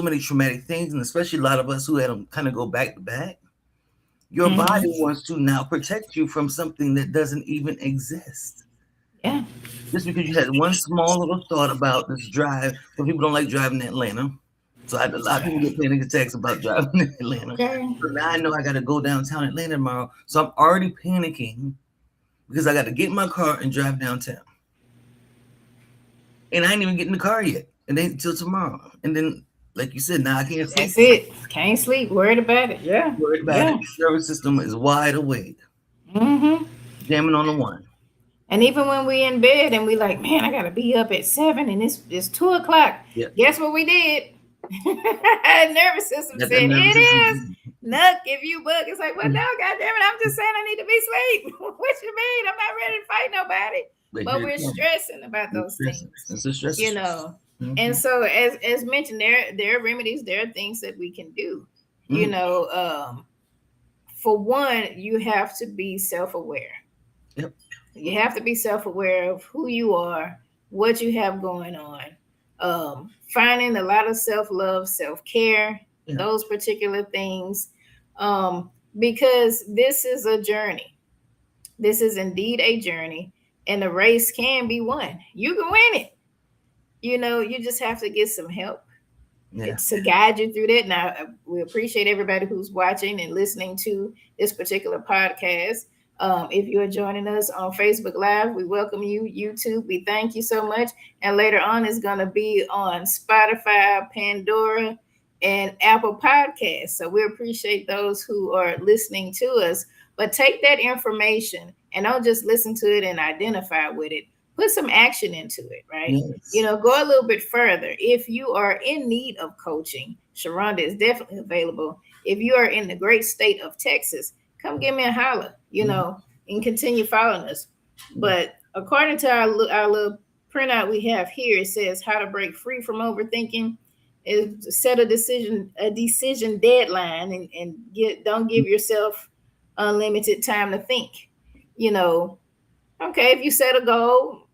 Speaker 2: many traumatic things, and especially a lot of us who had them kind of go back to back. Your body
Speaker 1: Mhm.
Speaker 2: wants to now protect you from something that doesn't even exist.
Speaker 1: Yeah.
Speaker 2: Just because you had one small little thought about this drive, some people don't like driving to Atlanta. So a lot of people get panic attacks about driving to Atlanta.
Speaker 1: Okay.
Speaker 2: So now I know I got to go downtown Atlanta tomorrow. So I'm already panicking because I got to get in my car and drive downtown. And I ain't even get in the car yet. And then till tomorrow. And then, like you said, now I can't sleep.
Speaker 1: That's it. Can't sleep. Worried about it. Yeah.
Speaker 2: Worried about it.
Speaker 1: Yeah.
Speaker 2: The nervous system is wide awake,
Speaker 1: Mhm.
Speaker 2: jamming on the one.
Speaker 1: And even when we in bed and we like, man, I gotta be up at 7 and it's 2 o'clock.
Speaker 2: Yep.
Speaker 1: Guess what we did? Nervous system
Speaker 2: That
Speaker 1: said it
Speaker 2: nervous
Speaker 1: is.
Speaker 2: system.
Speaker 1: Nuck if you book. It's like, well, no, God damn it, I'm just saying I need to be asleep. What you mean? I'm not ready to fight nobody.
Speaker 2: But
Speaker 1: But
Speaker 2: here it
Speaker 1: we're
Speaker 2: comes.
Speaker 1: stressing about
Speaker 2: It's
Speaker 1: those
Speaker 2: stressing.
Speaker 1: things,
Speaker 2: It's a stress.
Speaker 1: you know. And
Speaker 2: Mm-hmm.
Speaker 1: so as mentioned, there are remedies, there are things that we can do. You
Speaker 2: Mm.
Speaker 1: know, for one, you have to be self-aware.
Speaker 2: Yep.
Speaker 1: You have to be self aware of who you are, what you have going on. Finding a lot of self love, self care,
Speaker 2: Yeah.
Speaker 1: those particular things, because this is a journey. This is indeed a journey, and the race can be won. You can win it. You know, you just have to get some help
Speaker 2: Yeah.
Speaker 1: to guide you through that. Now, we appreciate everybody who's watching and listening to this particular podcast. If you are joining us on Facebook Live, we welcome you. YouTube, we thank you so much. And later on, it's going to be on Spotify, Pandora, and Apple Podcasts. So we appreciate those who are listening to us. But take that information and don't just listen to it and identify with it. Put some action into it, right? You
Speaker 2: Yes.
Speaker 1: know, go a little bit further. If you are in need of coaching, Sheronda is definitely available. If you are in the great state of Texas, come give me a holler, you
Speaker 2: Mhm.
Speaker 1: know, and continue following us.
Speaker 2: Yeah.
Speaker 1: But according to our little printout we have here, it says how to break free from overthinking is set a decision deadline and don't give yourself unlimited time to think. You know, okay, if you set a goal,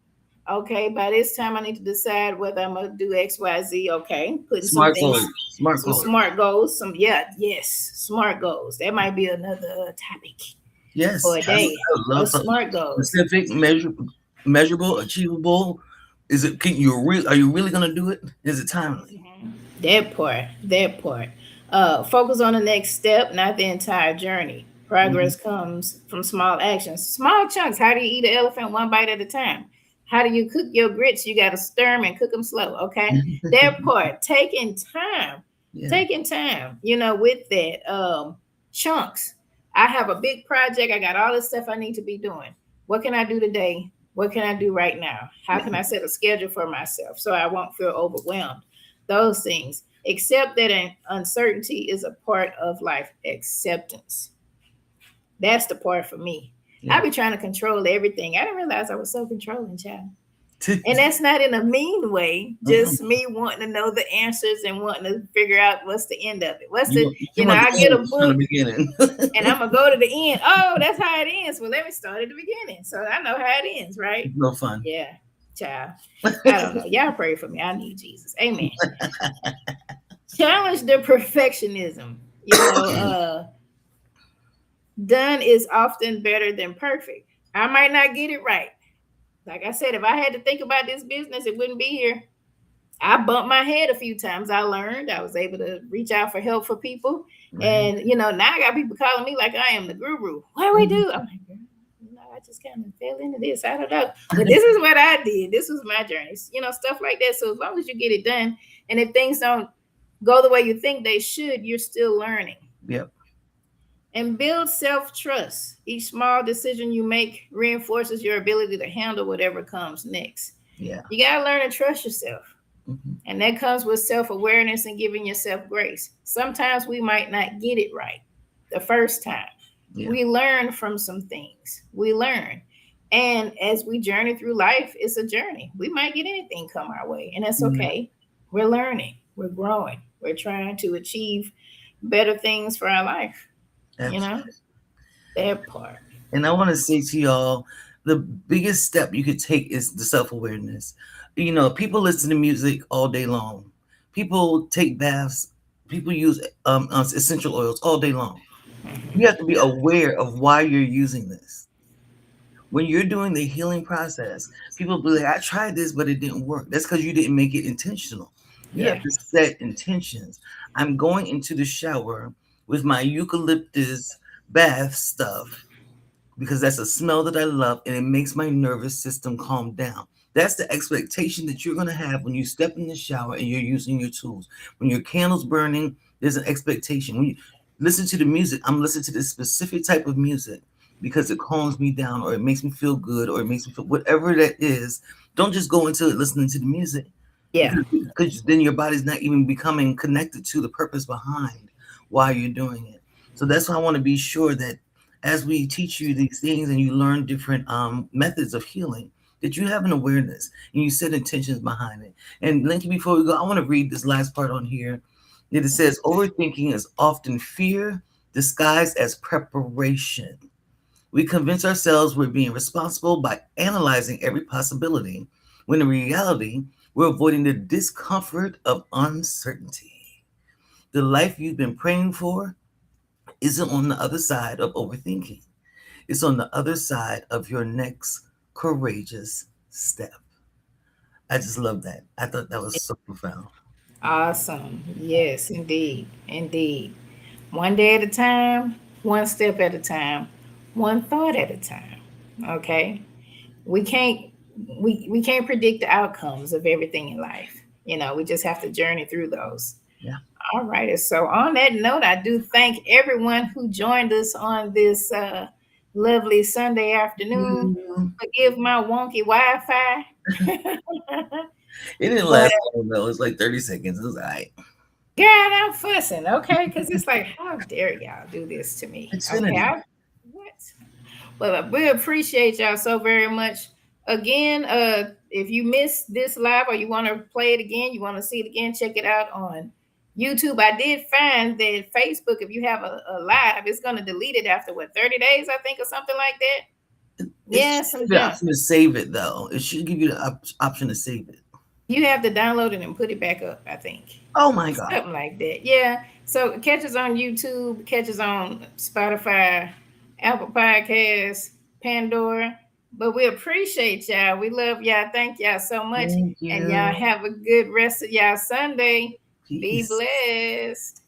Speaker 1: okay, by this time I need to decide whether I'm gonna do XYZ. Okay, putting some
Speaker 2: Smart
Speaker 1: things,
Speaker 2: goals. Smart
Speaker 1: some
Speaker 2: goals.
Speaker 1: smart goals, yes, smart goals. That might be another topic for
Speaker 2: Yes.
Speaker 1: a
Speaker 2: I
Speaker 1: day.
Speaker 2: would love
Speaker 1: Those
Speaker 2: something
Speaker 1: smart goals.
Speaker 2: specific, measurable, achievable. Is it? Can you real? Are you really gonna do it? Is it timely?
Speaker 1: Mhm. That part, that part. Focus on the next step, not the entire journey.
Speaker 2: Mhm.
Speaker 1: Progress comes from small actions, small chunks. How do you eat an elephant one bite at a time? How do you cook your grits? You got to stir them and cook them slow. Okay, that part.
Speaker 2: Yeah.
Speaker 1: Taking time. You know, with that chunks. I have a big project. I got all this stuff I need to be doing. What can I do today? What can I do right now? How
Speaker 2: Yeah.
Speaker 1: can I set a schedule for myself so I won't feel overwhelmed? Those things. Accept that uncertainty is a part of life. Acceptance. That's the part for me. I
Speaker 2: Yeah.
Speaker 1: be trying to control everything. I didn't realize I was so controlling, child. And that's not in a mean way,
Speaker 2: Uh-uh.
Speaker 1: just me wanting to know the answers and wanting to figure out what's the end of it. What's the,
Speaker 2: You want the
Speaker 1: I get a
Speaker 2: end from the
Speaker 1: book
Speaker 2: beginning.
Speaker 1: and I'm going to go to the end. Oh, that's how it ends. Well, let me start at the beginning. So I know how it ends, right?
Speaker 2: It's no fun.
Speaker 1: Yeah, child. I don't know. Y'all pray for me. I need Jesus. Amen. Challenge the perfectionism. You know, done is often better than perfect. I might not get it right, Like I said, if I had to think about this business, it wouldn't be here. I bumped my head a few times. I learned. I was able to reach out for help for people.
Speaker 2: Right.
Speaker 1: And, now I got people calling me like I am the guru. What do we
Speaker 2: Mhm.
Speaker 1: do? I'm like, girl, I just kind of fell into this. I don't know. But this is what I did. This was my journey. Stuff like that. So as long as you get it done, and if things don't go the way you think they should, you're still learning.
Speaker 2: Yep.
Speaker 1: And build self trust. Each small decision you make reinforces your ability to handle whatever comes next.
Speaker 2: Yeah.
Speaker 1: You got to learn to trust yourself.
Speaker 2: Hmm.
Speaker 1: And that comes with self awareness and giving yourself grace. Sometimes we might not get it right the first time.
Speaker 2: Yeah.
Speaker 1: We learn from some things. We learn. And as we journey through life, it's a journey. We might get anything come our way, and that's
Speaker 2: Mhm.
Speaker 1: okay. We're learning, we're growing, we're trying to achieve better things for our life, you know,
Speaker 2: Absolutely.
Speaker 1: that part.
Speaker 2: And I want to say to y'all, the biggest step you could take is the self awareness. People listen to music all day long. People take baths. People use essential oils all day long. You have to be aware of why you're using this. When you're doing the healing process, people be like, I tried this, but it didn't work. That's because you didn't make it intentional. You
Speaker 1: Yeah.
Speaker 2: have to set intentions. I'm going into the shower with my eucalyptus bath stuff because that's a smell that I love and it makes my nervous system calm down. That's the expectation that you're going to have when you step in the shower and you're using your tools. When your candle's burning, there's an expectation. When you listen to the music, I'm listening to this specific type of music because it calms me down or it makes me feel good or it makes me feel whatever that is. Don't just go into it listening to the music
Speaker 1: Yeah.
Speaker 2: because then your body's not even becoming connected to the purpose behind why you're doing it. So that's why I want to be sure that as we teach you these things and you learn different methods of healing, that you have an awareness and you set intentions behind it. And Linky, before we go, I want to read this last part on here. It says, overthinking is often fear disguised as preparation. We convince ourselves we're being responsible by analyzing every possibility, when in reality, we're avoiding the discomfort of uncertainty. The life you've been praying for isn't on the other side of overthinking, it's on the other side of your next courageous step. I just love that. I thought that was so profound.
Speaker 1: Awesome. Yes, indeed. Indeed. One day at a time, one step at a time, one thought at a time. Okay? We can't we can't predict the outcomes of everything in life. We just have to journey through those.
Speaker 2: Yeah.
Speaker 1: All right. So on that note, I do thank everyone who joined us on this lovely Sunday afternoon.
Speaker 2: Mm,
Speaker 1: Forgive my wonky Wi-Fi.
Speaker 2: it didn't
Speaker 1: But
Speaker 2: last long though. It was like 30 seconds. It was all right.
Speaker 1: God, I'm fussing, okay? Because it's like, how dare y'all do this to me? Okay,
Speaker 2: Xfinity.
Speaker 1: what? Well, we appreciate y'all so very much. Again, if you missed this live or you want to play it again, you want to see it again, check it out on YouTube. I did find that Facebook, if you have a live, it's going to delete it after 30 days, I think, or something like that.
Speaker 2: It
Speaker 1: Yeah,
Speaker 2: should
Speaker 1: some
Speaker 2: give you the
Speaker 1: junk.
Speaker 2: option to save it though. It should give you the option to save it.
Speaker 1: You have to download it and put it back up, I think.
Speaker 2: Oh my God.
Speaker 1: Something like that. Yeah. So catch us on YouTube, catch us on Spotify, Apple Podcasts, Pandora. But we appreciate y'all. We love y'all. Thank y'all so much.
Speaker 2: Thank
Speaker 1: And y'all
Speaker 2: you.
Speaker 1: have a good rest of y'all Sunday. Be
Speaker 2: Peace.
Speaker 1: blessed.